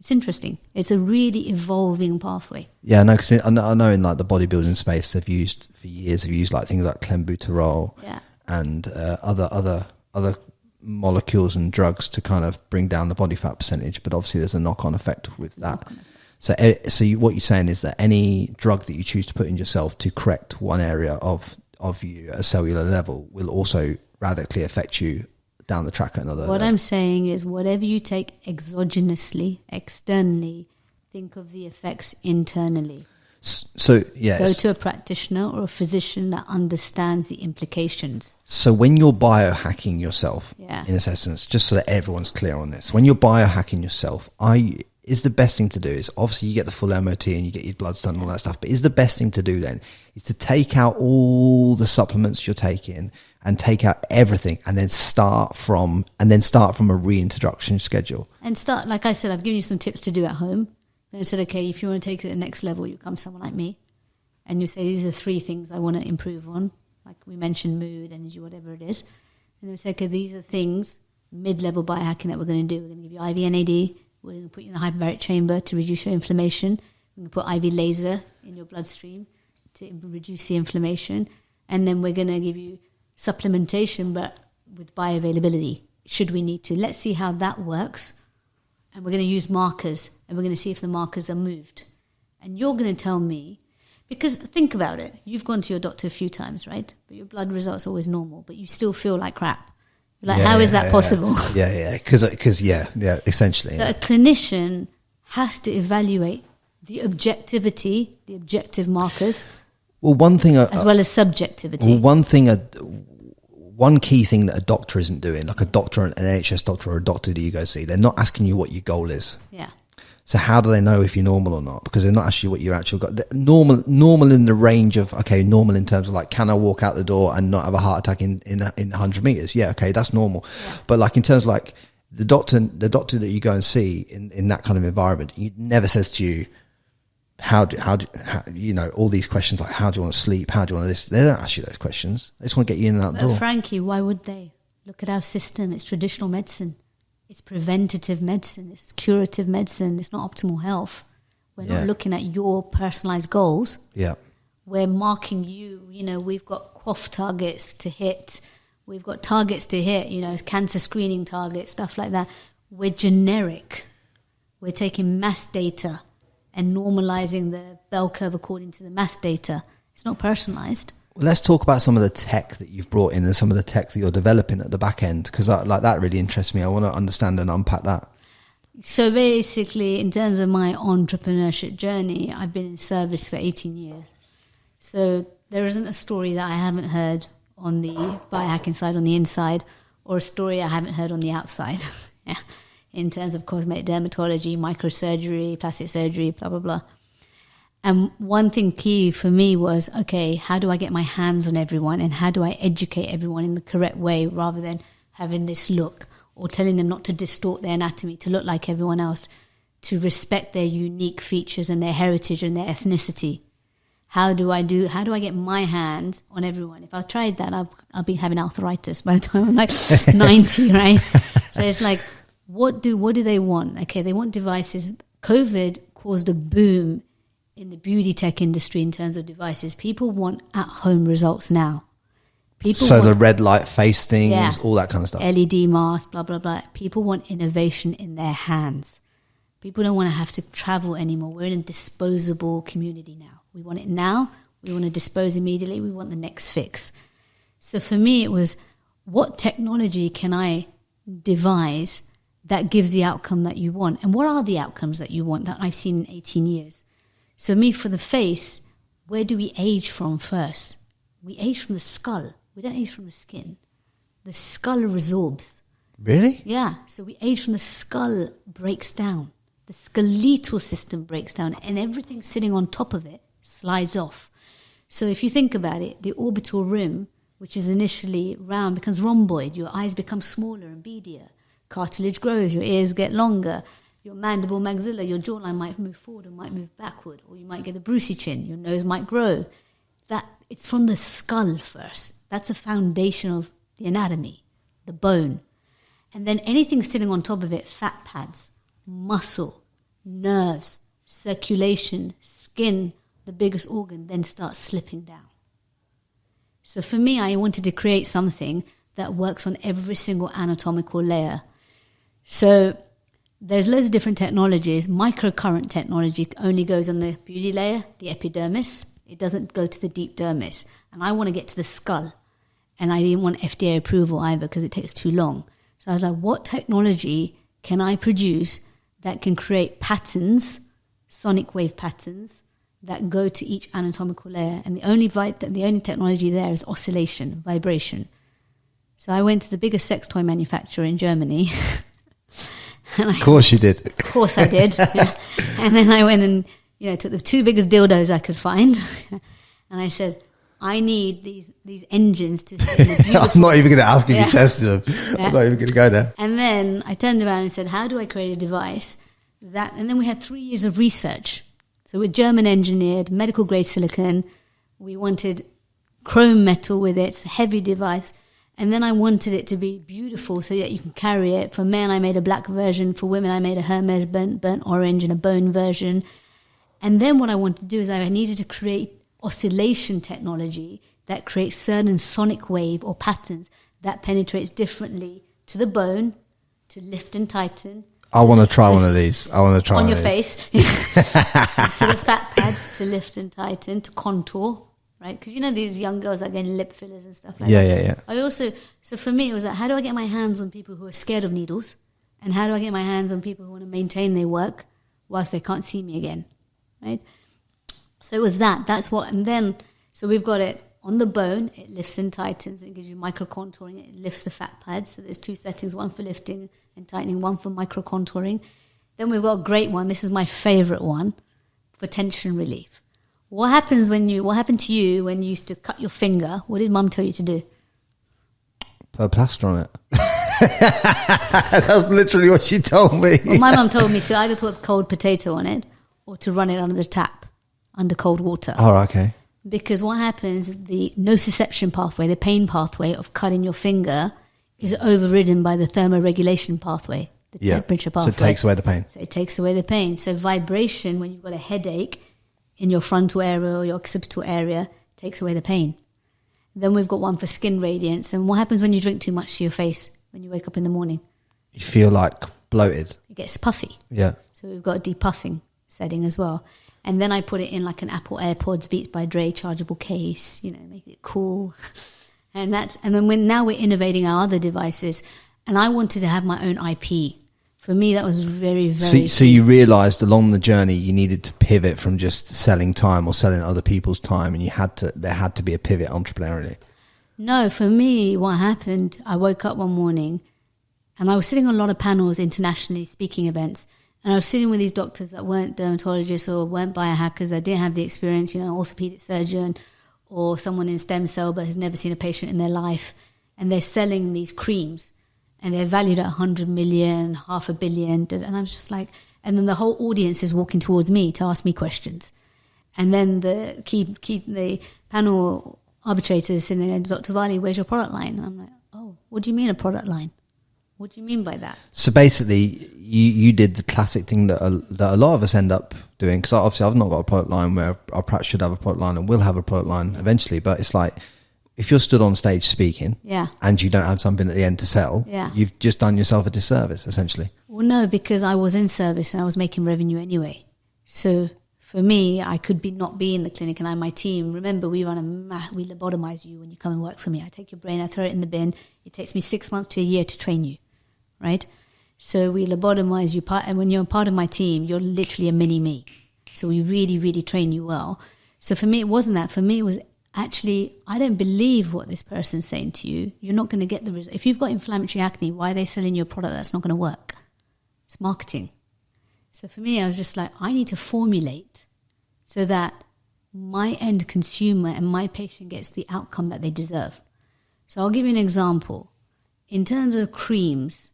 It's interesting. It's a really evolving pathway. Yeah, no, because I know in like the bodybuilding space, they've used like things like clenbuterol and other molecules and drugs to kind of bring down the body fat percentage. But obviously, there's a knock-on effect with that. So what you're saying is that any drug that you choose to put in yourself to correct one area of you at a cellular level will also radically affect you down the track at another. What I'm saying is, whatever you take exogenously, externally, think of the effects internally. So, yes. Go to a practitioner or a physician that understands the implications. So when you're biohacking yourself, in essence, just so that everyone's clear on this, when you're biohacking yourself, is the best thing to do is, obviously you get the full MOT and you get your bloods done and all that stuff, but is the best thing to do then is to take out all the supplements you're taking and take out everything and then start from a reintroduction schedule. And start, like I said, I've given you some tips to do at home. Then I said, okay, if you want to take it to the next level, you come to someone like me and you say, these are 3 things I want to improve on. Like we mentioned, mood, energy, whatever it is. And then we say, okay, these are things, mid-level biohacking that we're going to do. We're going to give you IV NAD. We're going to put you in a hyperbaric chamber to reduce your inflammation. We're going to put IV laser in your bloodstream to reduce the inflammation. And then we're going to give you supplementation, but with bioavailability, should we need to. Let's see how that works. And we're going to use markers, and we're going to see if the markers are moved. And you're going to tell me, because think about it, you've gone to your doctor a few times, right? But your blood results are always normal, but you still feel like crap. Like, how is that possible? Yeah, because essentially. So a clinician has to evaluate the objectivity, the objective markers. Well, one thing, as well as subjectivity. One key thing that a doctor isn't doing, like a doctor, an NHS doctor or a doctor that you go see, they're not asking you what your goal is. Yeah. So how do they know if you're normal or not? Because they're not asking you what you actually got. Normal in the range of, okay, normal in terms of like, can I walk out the door and not have a heart attack in 100 meters? Yeah, okay, that's normal. Yeah. But like in terms of like the doctor that you go and see in that kind of environment, he never says to you, how all these questions like, how do you want to sleep? How do you want to this? They don't ask you those questions. They just want to get you in and out the door. Frankie, why would they? Look at our system. It's traditional medicine. It's preventative medicine. It's curative medicine. It's not optimal health. We're not looking at your personalized goals. Yeah. We're marking you. We've got QOF targets to hit. We've got targets to hit, cancer screening targets, stuff like that. We're generic. We're taking mass data and normalizing the bell curve according to the mass data. It's not personalized. Well, let's talk about some of the tech that you've brought in and some of the tech that you're developing at the back end, because that really interests me. I want to understand and unpack that. So basically, in terms of my entrepreneurship journey, I've been in service for 18 years. So there isn't a story that I haven't heard on the biohacking side, on the inside, or a story I haven't heard on the outside. In terms of cosmetic dermatology, microsurgery, plastic surgery, blah, blah, blah. And one thing key for me was, okay, how do I get my hands on everyone and how do I educate everyone in the correct way rather than having this look or telling them not to distort their anatomy, to look like everyone else, to respect their unique features and their heritage and their ethnicity. How do I get my hands on everyone? If I tried that, I'll be having arthritis by the time I'm like 90, right? So it's like, what do they want? Okay, they want devices. COVID caused a boom in the beauty tech industry in terms of devices. People want at-home results now. The red light face things, all that kind of stuff. LED masks, blah, blah, blah. People want innovation in their hands. People don't want to have to travel anymore. We're in a disposable community now. We want it now. We want to dispose immediately. We want the next fix. So for me, it was, what technology can I devise that gives the outcome that you want? And what are the outcomes that you want that I've seen in 18 years? So me, for the face, where do we age from first? We age from the skull. We don't age from the skin. The skull resorbs. Really? Yeah. So we age from the skull breaks down. The skeletal system breaks down and everything sitting on top of it slides off. So if you think about it, the orbital rim, which is initially round, becomes rhomboid. Your eyes become smaller and beadier. Cartilage grows. Your ears get longer. Your mandible, maxilla, your jawline might move forward or might move backward. Or you might get a Brucey chin. Your nose might grow. It's from the skull first. That's a foundation of the anatomy, the bone. And then anything sitting on top of it, fat pads, muscle, nerves, circulation, skin, the biggest organ, then starts slipping down. So for me, I wanted to create something that works on every single anatomical layer. So there's loads of different technologies. Microcurrent technology only goes on the beauty layer, the epidermis. It doesn't go to the deep dermis. And I want to get to the skull. And I didn't want FDA approval either because it takes too long. So I was like, what technology can I produce that can create patterns, sonic wave patterns, that go to each anatomical layer? And the only technology there is oscillation, vibration. So I went to the biggest sex toy manufacturer in Germany. Of course you did. Of course I did. Yeah. And then I went and took the 2 biggest dildos I could find. And I said, I need these engines to sit in a beautiful... I'm not even going to ask if you tested them. Yeah. I'm not even going to go there. And then I turned around and said, how do I create a device that... And then we had 3 years of research. So we're German engineered, medical grade silicon. We wanted chrome metal with it. It's a heavy device. And then I wanted it to be beautiful so that you can carry it. For men, I made a black version. For women, I made a Hermes burnt orange and a bone version. And then what I wanted to do is I needed to create oscillation technology that creates certain sonic wave or patterns that penetrates differently to the bone, to lift and tighten. I want to try one of these. I want to try on one your of face. To the fat pads, to lift and tighten, to contour, right? Because these young girls that get lip fillers and stuff like that. Yeah. So for me, it was like, how do I get my hands on people who are scared of needles? And how do I get my hands on people who want to maintain their work whilst they can't see me again, right? So it was that. That's what, and then, so we've got it on the bone. It lifts and tightens. It gives you micro contouring. It lifts the fat pads. So there's 2 settings, one for lifting and tightening, one for micro contouring. Then we've got a great one. This is my favorite one for tension relief. What happened to you when you used to cut your finger? What did mum tell you to do? Put a plaster on it. That's literally what she told me. Well, my mum told me to either put a cold potato on it or to run it under the tap, under cold water. Oh, okay. Because what happens, the nociception pathway, the pain pathway of cutting your finger is overridden by the thermoregulation pathway, the temperature pathway. So it takes away the pain. So it takes away the pain. So vibration, when you've got a headache in your frontal area or your occipital area, takes away the pain. Then we've got one for skin radiance. And what happens when you drink too much to your face when you wake up in the morning? You feel like bloated. It gets puffy. Yeah. So we've got a depuffing setting as well. And then I put it in like an Apple AirPods Beats by Dre chargeable case, make it cool. And then now we're innovating our other devices. And I wanted to have my own IP. For me, that was very, very... So you realised along the journey you needed to pivot from just selling time or selling other people's time, and there had to be a pivot entrepreneurially. No, for me, what happened, I woke up one morning and I was sitting on a lot of panels internationally, speaking events, and I was sitting with these doctors that weren't dermatologists or weren't biohackers, that didn't have the experience, orthopedic surgeon or someone in stem cell but has never seen a patient in their life, and they're selling these creams. And they're valued at 100 million, 500 million. And I was just like, and then the whole audience is walking towards me to ask me questions. And then the panel arbitrator is sitting there, Dr. Vali, where's your product line? And I'm like, oh, what do you mean a product line? What do you mean by that? So basically, you did the classic thing that a lot of us end up doing. Because obviously I've not got a product line where our practice should have a product line and will have a product line eventually. But it's like, if you're stood on stage speaking and you don't have something at the end to sell, you've just done yourself a disservice, essentially. Well, no, because I was in service and I was making revenue anyway. So for me, I could not be in the clinic, and my team, remember, we lobotomize you when you come and work for me. I take your brain, I throw it in the bin. It takes me 6 months to a year to train you, right? So we lobotomize you, and when you're part of my team, you're literally a mini me. So we really, really train you well. So for me, it wasn't that. For me, it was actually, I don't believe what this person's saying to you. You're not going to get the result. If you've got inflammatory acne, why are they selling you a product that's not going to work? It's marketing. So for me, I was just like, I need to formulate so that my end consumer and my patient gets the outcome that they deserve. So I'll give you an example. In terms of creams,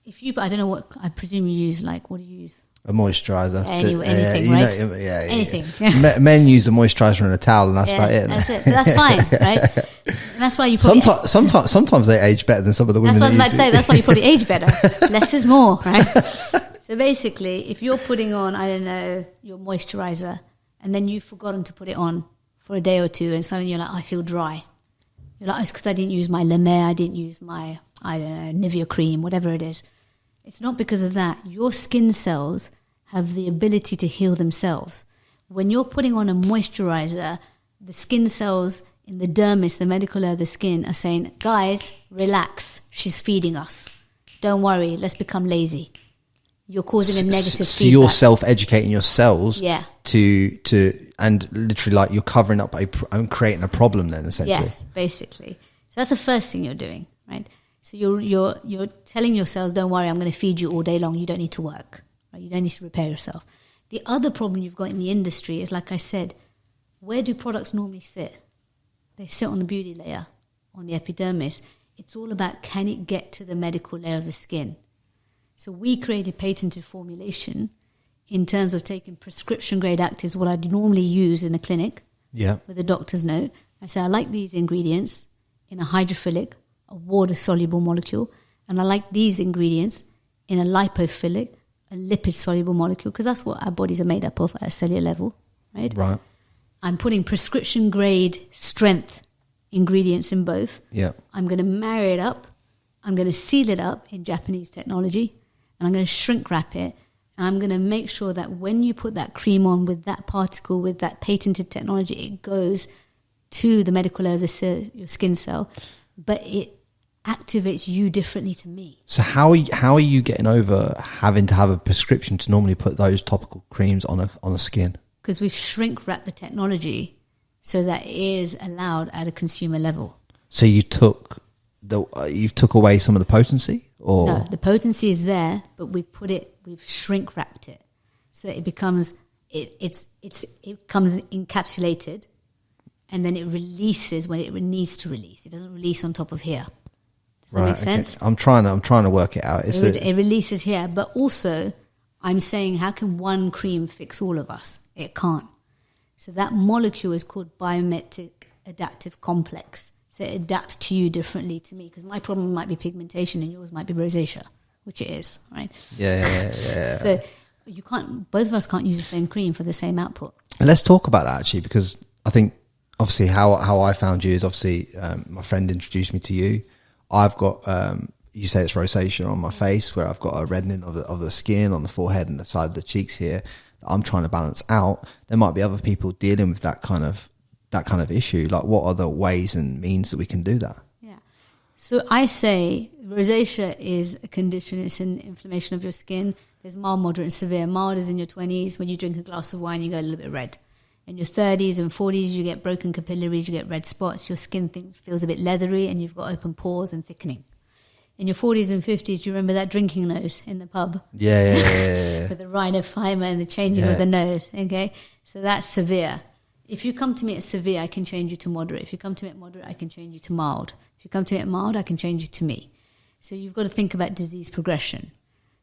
I don't know what, I presume you use, like, what do you use? A moisturizer. Anything, right? Anything. Yeah. Men use a moisturizer and a towel, and that's about it. That's it. That's fine, right? And that's why you probably... Sometimes they age better than some of the women. That's what I was about to say. That's why you probably age better. Less is more, right? So basically, if you're putting on, I don't know, your moisturizer, and then you've forgotten to put it on for a day or two, and suddenly you're like, I feel dry. You're like, it's because I didn't use my La Mer, I didn't use my, I don't know, Nivea cream, whatever it is. It's not because of that. Your skin cells have the ability to heal themselves. When you're putting on a moisturizer, the skin cells in the dermis, the medical layer of the skin, are saying, guys, relax, she's feeding us. Don't worry, let's become lazy. You're causing a negative so feedback. You're self-educating your cells to and literally like you're covering up and creating a problem then, essentially. Yes, basically. So that's the first thing you're doing, right? So you're telling your cells, don't worry, I'm going to feed you all day long. You don't need to work. Right? You don't need to repair yourself. The other problem you've got in the industry is, like I said, where do products normally sit? They sit on the beauty layer, on the epidermis. It's all about, can it get to the medical layer of the skin? So we created patented formulation in terms of taking prescription-grade actives, what I'd normally use in a clinic with a doctor's note. I say, I like these ingredients in a hydrophilic, a water-soluble molecule, and I like these ingredients in a lipophilic, a lipid-soluble molecule, because that's what our bodies are made up of at a cellular level, right? Right. I'm putting prescription-grade strength ingredients in both. Yeah. I'm going to marry it up. I'm going to seal it up in Japanese technology, and I'm going to shrink wrap it, and I'm going to make sure that when you put that cream on with that particle, with that patented technology, it goes to the medical layer of your skin cell, but it activates you differently to me. So how are you getting over having to have a prescription to normally put those topical creams on a skin? Because we've shrink wrapped the technology so that it is allowed at a consumer level. So you've took away some of the potency, or no? The potency is there, but we've shrink wrapped it, so that it becomes it becomes encapsulated, and then it releases when it needs to release. It doesn't release on top of here. Does that make sense? I'm trying to work it out. It releases here, but also I'm saying, how can one cream fix all of us? It can't. So that molecule is called biometric adaptive complex. So it adapts to you differently to me, because my problem might be pigmentation and yours might be rosacea, which it is, right? Yeah. So both of us can't use the same cream for the same output. And let's talk about that, actually, because I think obviously how I found you is obviously my friend introduced me to you. I've got you say it's rosacea on my face, where I've got a reddening of the skin on the forehead and the side of the cheeks here that I'm trying to balance out. There might be other people dealing with that kind of issue. Like, what are the ways and means that we can do that? Yeah. So I say rosacea is a condition. It's an inflammation of your skin. There's mild, moderate, and severe. Mild is in your 20s. When you drink a glass of wine, you go a little bit red. In your 30s and 40s, you get broken capillaries, you get red spots. Your skin feels a bit leathery, and you've got open pores and thickening. In your 40s and 50s, do you remember that drinking nose in the pub? Yeah. With the rhinophyma and the changing of the nose, okay? So that's severe. If you come to me at severe, I can change you to moderate. If you come to me at moderate, I can change you to mild. If you come to me at mild, I can change you to me. So you've got to think about disease progression.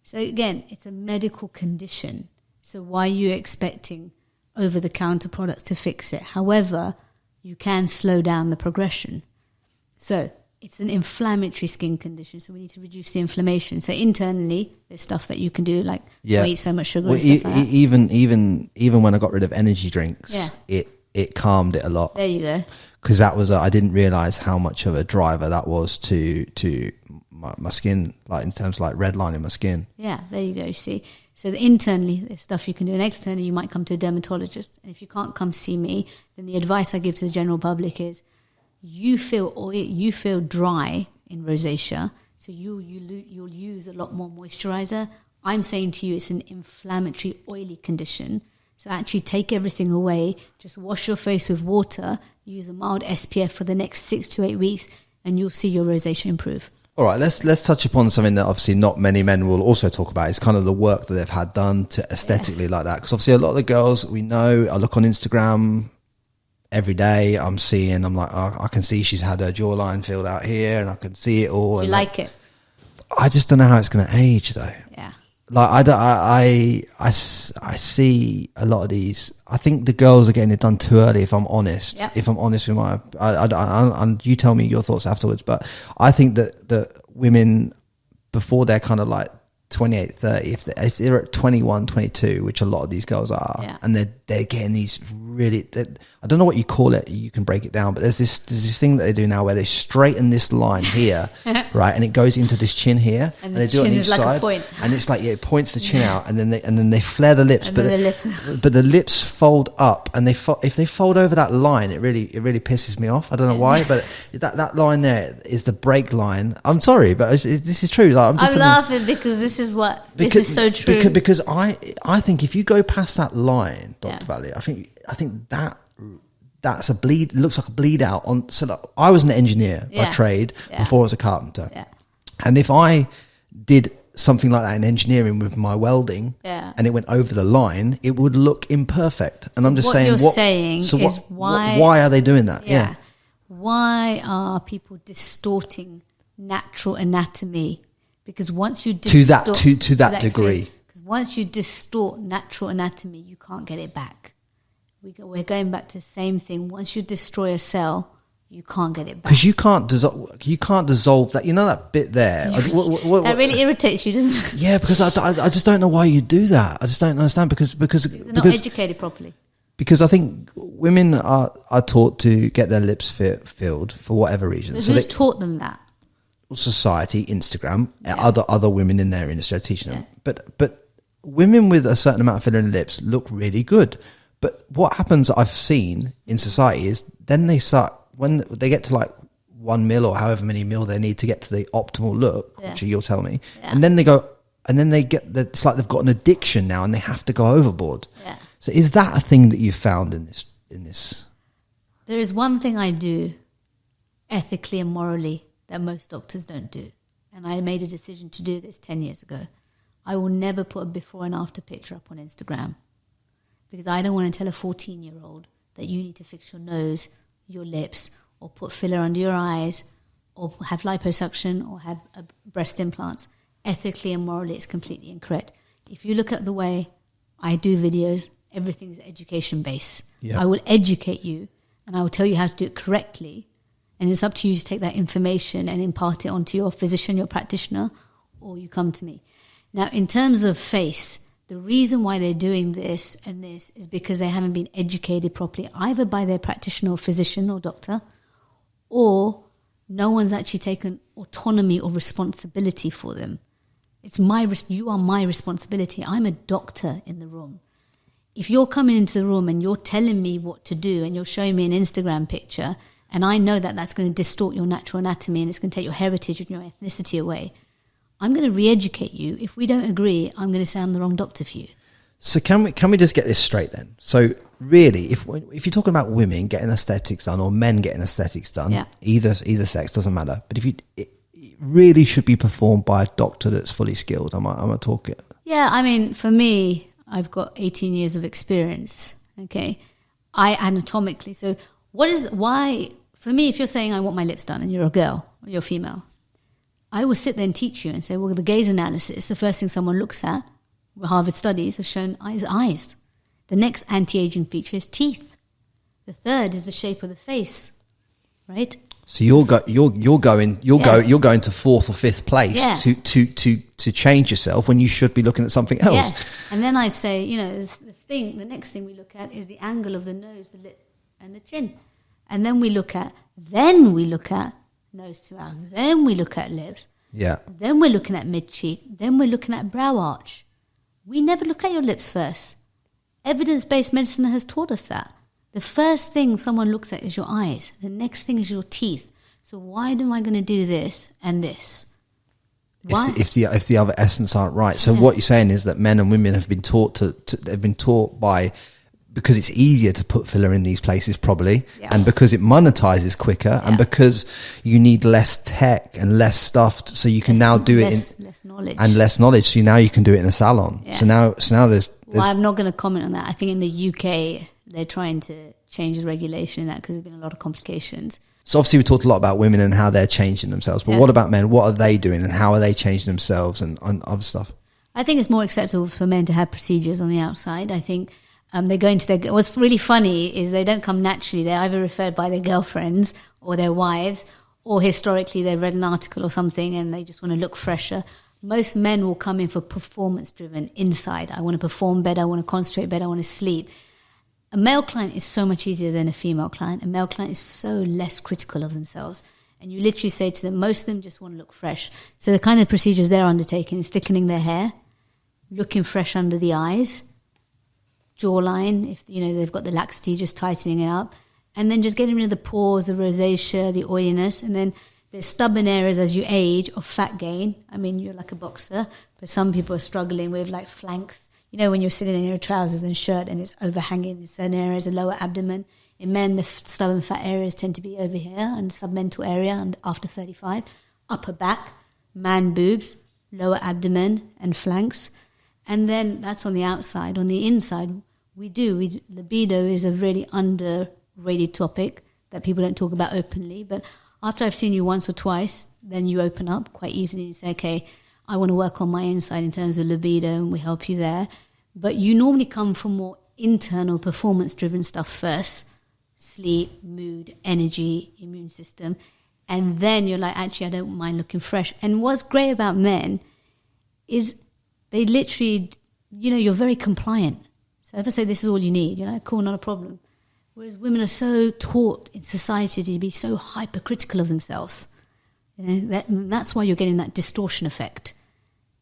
So again, it's a medical condition. So why are you expecting over-the-counter products to fix it? However, you can slow down the progression. So it's an inflammatory skin condition, so we need to reduce the inflammation. So internally, there's stuff that you can do, like don't eat so much sugar and stuff like that. Even when I got rid of energy drinks, it calmed it a lot. There you go. Because that was I didn't realise how much of a driver that was to my skin, like in terms of like redlining my skin. Yeah, there you go. You see, so internally there's stuff you can do, and externally you might come to a dermatologist. And if you can't come see me, then the advice I give to the general public is, you feel oil, you feel dry in rosacea, so you'll use a lot more moisturizer. I'm saying to you, it's an inflammatory, oily condition. So actually take everything away, just wash your face with water, use a mild SPF for the next 6 to 8 weeks, and you'll see your rosacea improve. All right, let's touch upon something that obviously not many men will also talk about. It's kind of the work that they've had done to aesthetically like that. Because obviously a lot of the girls we know, I look on Instagram every day, I'm like, oh, I can see she's had her jawline filled out here and I can see it all. You like it? I just don't know how it's going to age though. Yeah. Like I see a lot of these. I think the girls are getting it done too early. If I'm honest, if I'm honest with and you tell me your thoughts afterwards. But I think that the women before they're kind of like 28, 30, if they're at 21, 22, which a lot of these girls are, and they're getting these really, I don't know what you call it, you can break it down, but there's this thing that they do now where they straighten this line here, right, and it goes into this chin here, and they do it on each side, and it's like, it points the chin out, and then they flare the lips, but the lips fold up, and if they fold over that line, it really pisses me off. I don't know why, but that line there is the break line. I'm sorry, but this is true. Like, I'm laughing because this is so true. Because I think if you go past that line, Dr. Vali, I think that's a bleed. It looks like a bleed out on. So like, I was an engineer by trade before I was a carpenter, and if I did something like that in engineering with my welding, and it went over the line, it would look imperfect. And I'm just saying, why are they doing that? Yeah. Why are people distorting natural anatomy? Because once you distort to that degree, because once you distort natural anatomy, you can't get it back. We're going back to the same thing. Once you destroy a cell, you can't get it back. Because you can't dissolve that. You know that bit there. That really irritates you, doesn't it? Yeah, because I just don't know why you do that. I just don't understand because they're not educated properly. Because I think women are taught to get their lips filled for whatever reason. But who's taught them that? Society, Instagram, other women in their industry are teaching them. But women with a certain amount of filler in the lips look really good. But what happens, I've seen in society, is then they start, when they get to like 1 mil or however many mil they need to get to the optimal look, which you'll tell me, and then they go, and then they get it's like they've got an addiction now and they have to go overboard. Yeah. So is that a thing that you've found in this? There is one thing I do ethically and morally that most doctors don't do. And I made a decision to do this 10 years ago. I will never put a before and after picture up on Instagram because I don't want to tell a 14-year-old that you need to fix your nose, your lips, or put filler under your eyes, or have liposuction, or have breast implants. Ethically and morally, it's completely incorrect. If you look at the way I do videos, everything is education-based. Yep. I will educate you, and I will tell you how to do it correctly. And it's up to you to take that information and impart it onto your physician, your practitioner, or you come to me. Now, in terms of face, the reason why they're doing this and this is because they haven't been educated properly, either by their practitioner or physician or doctor, or no one's actually taken autonomy or responsibility for them. You are my responsibility. I'm a doctor in the room. If you're coming into the room and you're telling me what to do and you're showing me an Instagram picture, and I know that that's going to distort your natural anatomy and it's going to take your heritage and your ethnicity away, I'm going to re-educate you. If we don't agree, I'm going to say I'm the wrong doctor for you. So can we just get this straight then? So really, if you're talking about women getting aesthetics done or men getting aesthetics done, either sex, doesn't matter. But it really should be performed by a doctor that's fully skilled. Am I talking? Yeah, I mean, for me, I've got 18 years of experience. Okay, I anatomically. So why? For me, if you're saying I want my lips done and you're a girl or you're female, I will sit there and teach you and say, well, the gaze analysis, the first thing someone looks at, Harvard studies have shown eyes. The next anti-aging feature is teeth. The third is the shape of the face, right? So you're going to fourth or fifth place to change yourself when you should be looking at something else. Yes, and then I'd say, the next thing we look at is the angle of the nose, the lip, and the chin, and then we look at nose to mouth, then we look at lips, then we're looking at mid cheek, then we're looking at brow arch. We never look at your lips first. Evidence-based medicine has taught us that. The first thing someone looks at is your eyes. The next thing is your teeth. So why am I going to do this and this? Why? if the other essence aren't right. So what you're saying is that men and women have been taught they've been taught by, because it's easier to put filler in these places probably, and because it monetizes quicker, and because you need less tech and less stuff, so you can now do it in less knowledge. So now you can do it in a salon. So now there's well, I'm not going to comment on that. I think in the UK they're trying to change the regulation in that because there's been a lot of complications. So obviously we talked a lot about women and how they're changing themselves, but what about men? What are they doing and how are they changing themselves and other stuff? I think it's more acceptable for men to have procedures on the outside. I think they go into their... What's really funny is they don't come naturally. They're either referred by their girlfriends or their wives, or historically they've read an article or something and they just want to look fresher. Most men will come in for performance-driven inside. I want to perform better, I want to concentrate better, I want to sleep. A male client is so much easier than a female client. A male client is so less critical of themselves. And you literally say to them, most of them just want to look fresh. So the kind of procedures they're undertaking is thickening their hair, looking fresh under the eyes, jawline, if they've got the laxity, just tightening it up, and then just getting rid of the pores, the rosacea, the oiliness. And then there's stubborn areas as you age of fat gain. I mean, you're like a boxer, but some people are struggling with like flanks. When you're sitting in your trousers and shirt and it's overhanging in certain areas, the lower abdomen. In men, the stubborn fat areas tend to be over here and submental area and after 35. Upper back, man boobs, lower abdomen and flanks. And then that's on the outside. On the inside, libido is a really underrated topic that people don't talk about openly. But after I've seen you once or twice, then you open up quite easily and say, okay, I want to work on my inside in terms of libido, and we help you there. But you normally come for more internal performance-driven stuff first. Sleep, mood, energy, immune system. And then you're like, actually, I don't mind looking fresh. And what's great about men is they literally, you're very compliant. So if I say this is all you need, you're like, cool, not a problem. Whereas women are so taught in society to be so hypercritical of themselves. That's why you're getting that distortion effect.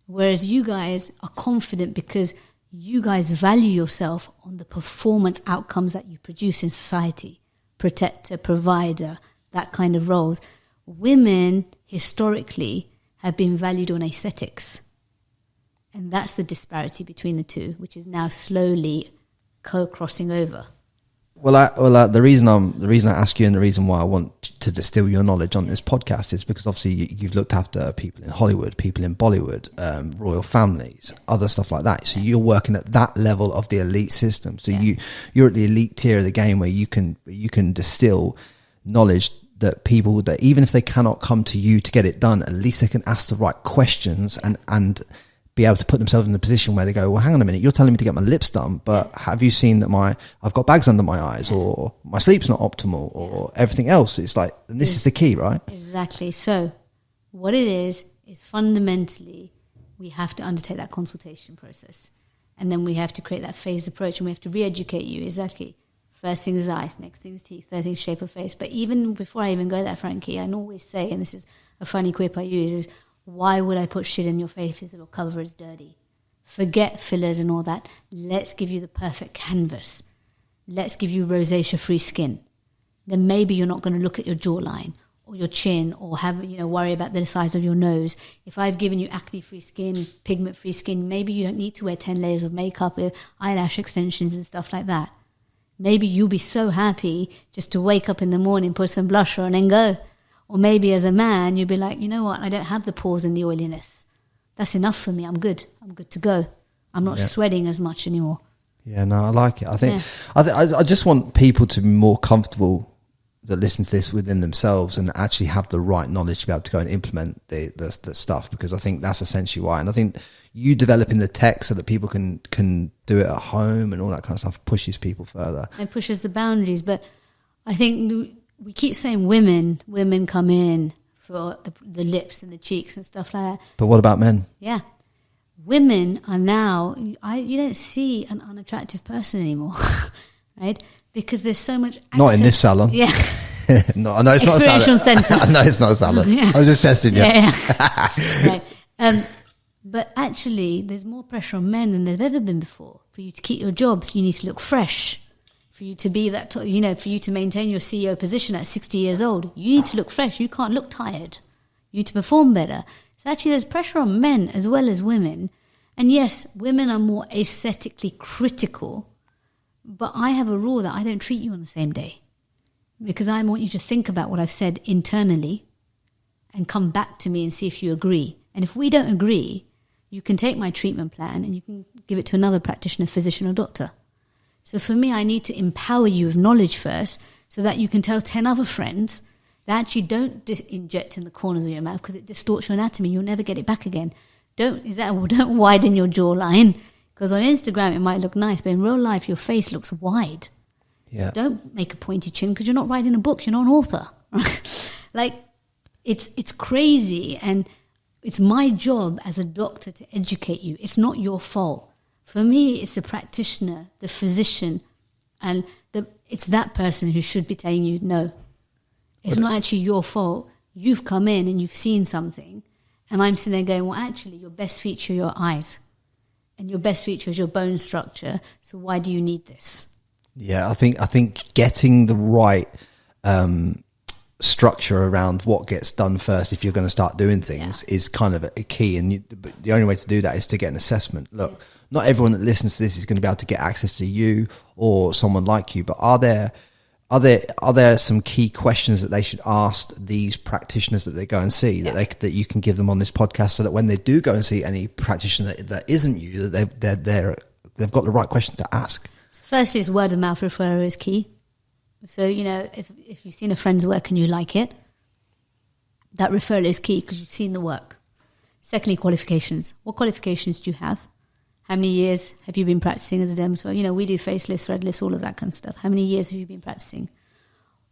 Whereas you guys are confident because you guys value yourself on the performance outcomes that you produce in society. Protector, provider, that kind of roles. Women, historically, have been valued on aesthetics. And that's the disparity between the two, which is now slowly crossing over. Well, the reason I ask you and the reason why I want to distill your knowledge on this podcast is because obviously you've looked after people in Hollywood, people in Bollywood, royal families, other stuff like that. So you're working at that level of the elite system. So you're at the elite tier of the game where you can distill knowledge that people that even if they cannot come to you to get it done, at least they can ask the right questions and be able to put themselves in a position where they go, well, hang on a minute, you're telling me to get my lips done, but have you seen that I've got bags under my eyes, or my sleep's not optimal, or everything else? It's like, and this is the key, right? Exactly. So what it is fundamentally we have to undertake that consultation process. And then we have to create that phased approach, and we have to re-educate you. Exactly. First thing is eyes, next thing is teeth, third thing is shape of face. But even before I even go there, Frankie, I always say, and this is a funny quip I use, is why would I put shit in your face if your cover is dirty? Forget fillers and all that. Let's give you the perfect canvas. Let's give you rosacea-free skin. Then maybe you're not going to look at your jawline or your chin or worry about the size of your nose. If I've given you acne-free skin, pigment-free skin, maybe you don't need to wear 10 layers of makeup with eyelash extensions and stuff like that. Maybe you'll be so happy just to wake up in the morning, put some blusher on and go. Or maybe as a man, you'll be like, you know what, I don't have the pores and the oiliness. That's enough for me. I'm good. I'm good to go. I'm not sweating as much anymore. Yeah, no, I like it. I think I just want people to be more comfortable that listen to this within themselves and actually have the right knowledge to be able to go and implement the stuff, because I think that's essentially why. And I think you developing the tech so that people can do it at home and all that kind of stuff pushes people further. It pushes the boundaries. But I think we keep saying women come in for the lips and the cheeks and stuff like that. But what about men? Yeah. Women are now, you don't see an unattractive person anymore, right? Because there's so much access. Not in this salon. Yeah. No, it's not a salon. Experiential centre. No, it's not a salon. Yeah. I was just testing you. Yeah. Right. But actually, there's more pressure on men than there's ever been before. For you to keep your jobs, you need to look fresh. For you to be that, for you to maintain your CEO position at 60 years old, you need to look fresh. You can't look tired. You need to perform better. So actually there's pressure on men as well as women. And yes, women are more aesthetically critical, but I have a rule that I don't treat you on the same day, because I want you to think about what I've said internally and come back to me and see if you agree. And if we don't agree, you can take my treatment plan and you can give it to another practitioner, physician or doctor. So for me, I need to empower you with knowledge first so that you can tell 10 other friends that actually don't inject in the corners of your mouth because it distorts your anatomy. You'll never get it back again. Don't widen your jawline, because on Instagram it might look nice, but in real life your face looks wide. Yeah. Don't make a pointy chin because you're not writing a book. You're not an author. Like, it's crazy, and it's my job as a doctor to educate you. It's not your fault. For me, it's the practitioner, the physician, and it's that person who should be telling you no. It's not actually your fault. You've come in and you've seen something, and I'm sitting there going, well, actually, your best feature are your eyes, and your best feature is your bone structure, so why do you need this? Yeah, I think getting the right structure around what gets done first if you're going to start doing things is kind of a key, and the only way to do that is to get an assessment. Look, not everyone that listens to this is going to be able to get access to you or someone like you, but are there some key questions that they should ask these practitioners that they go and see that you can give them on this podcast, so that when they do go and see any practitioner that isn't you, that they've got the right question to ask? Firstly, is word of mouth referral is key. So, if you've seen a friend's work and you like it, that referral is key because you've seen the work. Secondly, qualifications. What qualifications do you have? How many years have you been practicing as a dermatologist? We do facelifts, thread lifts, all of that kind of stuff. How many years have you been practicing?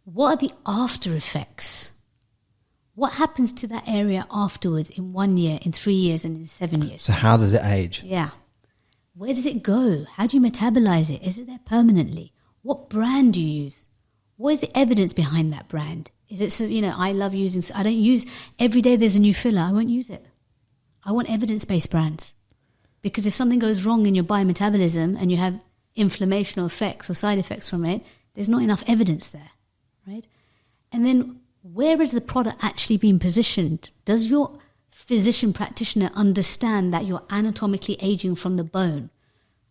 What are the after effects? What happens to that area afterwards in 1 year, in 3 years, and in 7 years? So how does it age? Yeah. Where does it go? How do you metabolize it? Is it there permanently? What brand do you use? What is the evidence behind that brand? Is it, I love using, I don't use, every day there's a new filler, I won't use it. I want evidence-based brands. Because if something goes wrong in your biometabolism and you have inflammation or effects or side effects from it, there's not enough evidence there, right? And then where is the product actually being positioned? Does your physician practitioner understand that you're anatomically aging from the bone?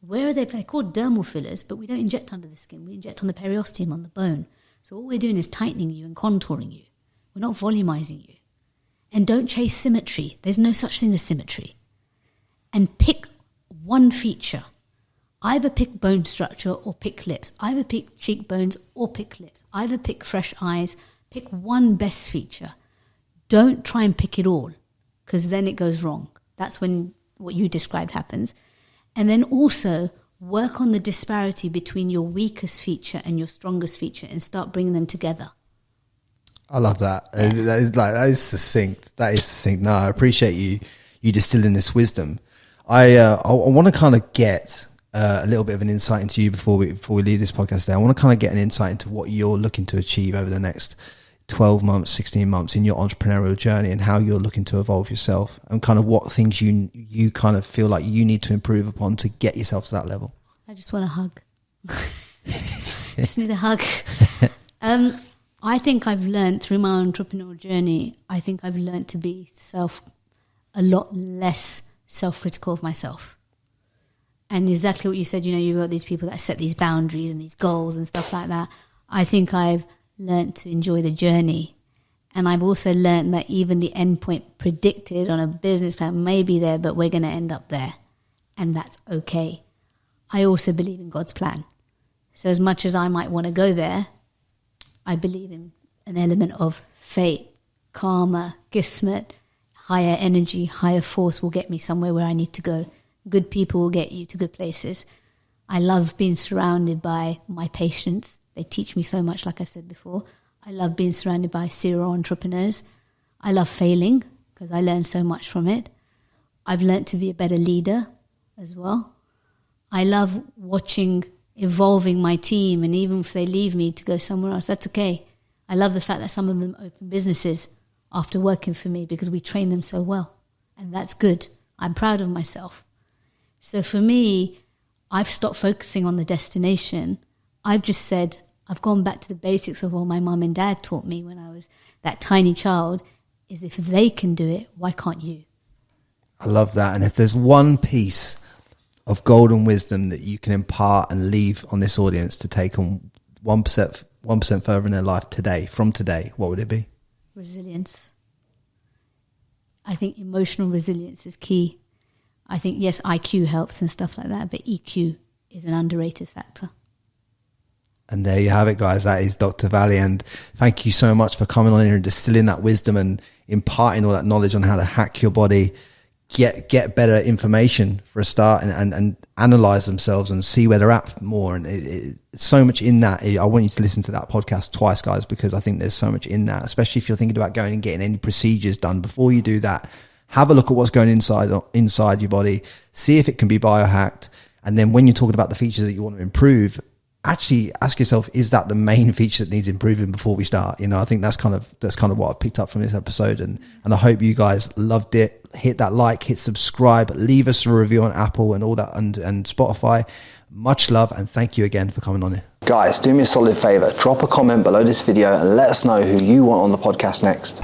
Where are they? They're called dermal fillers, but we don't inject under the skin. We inject on the periosteum, on the bone. So all we're doing is tightening you and contouring you. We're not volumizing you. And don't chase symmetry. There's no such thing as symmetry. And pick one feature. Either pick bone structure or pick lips. Either pick cheekbones or pick lips. Either pick fresh eyes. Pick one best feature. Don't try and pick it all, because then it goes wrong. That's when what you described happens. And then also work on the disparity between your weakest feature and your strongest feature and start bringing them together. I love that. That is succinct. That is succinct. No, I appreciate you distilling this wisdom. I want to kind of get a little bit of an insight into you before we leave this podcast today. I want to kind of get an insight into what you're looking to achieve over the next 12 months, 16 months in your entrepreneurial journey, and how you're looking to evolve yourself, and kind of what things you kind of feel like you need to improve upon to get yourself to that level. I just want a hug. Just need a hug. I think I've learned through my entrepreneurial journey, to be a lot less self-critical of myself. And exactly what you said, you've got these people that set these boundaries and these goals and stuff like that. I think I've learned to enjoy the journey. And I've also learned that even the endpoint predicted on a business plan may be there, but we're going to end up there. And that's okay. I also believe in God's plan. So as much as I might want to go there, I believe in an element of fate, karma, kismet, higher energy, higher force will get me somewhere where I need to go. Good people will get you to good places. I love being surrounded by my patients. They teach me so much, like I said before. I love being surrounded by serial entrepreneurs. I love failing because I learn so much from it. I've learned to be a better leader as well. I love evolving my team, and even if they leave me to go somewhere else, that's okay. I love the fact that some of them open businesses after working for me because we train them so well, and that's good. I'm proud of myself. So for me, I've stopped focusing on the destination. I've just said, I've gone back to the basics of what my mum and dad taught me when I was that tiny child, is if they can do it, why can't you? I love that. And if there's one piece of golden wisdom that you can impart and leave on this audience to take on 1% further in their life today, from today, what would it be? Resilience. I think emotional resilience is key. I think, yes, IQ helps and stuff like that, but EQ is an underrated factor. And there you have it, guys. That is Dr. Vali. And thank you so much for coming on here and distilling that wisdom and imparting all that knowledge on how to hack your body, get better information for a start, and analyze themselves and see where they're at more. And it's so much in that. I want you to listen to that podcast twice, guys, because I think there's so much in that, especially if you're thinking about going and getting any procedures done. Before you do that, have a look at what's going inside your body, see if it can be biohacked. And then when you're talking about the features that you want to improve, actually ask yourself, is that the main feature that needs improving before we start? You know, I think that's kind of what I've picked up from this episode. And I hope you guys loved it. Hit that like, hit subscribe, leave us a review on Apple and all that, and Spotify. Much love, and thank you again for coming on here. Guys, do me a solid favor, drop a comment below this video and let us know who you want on the podcast next.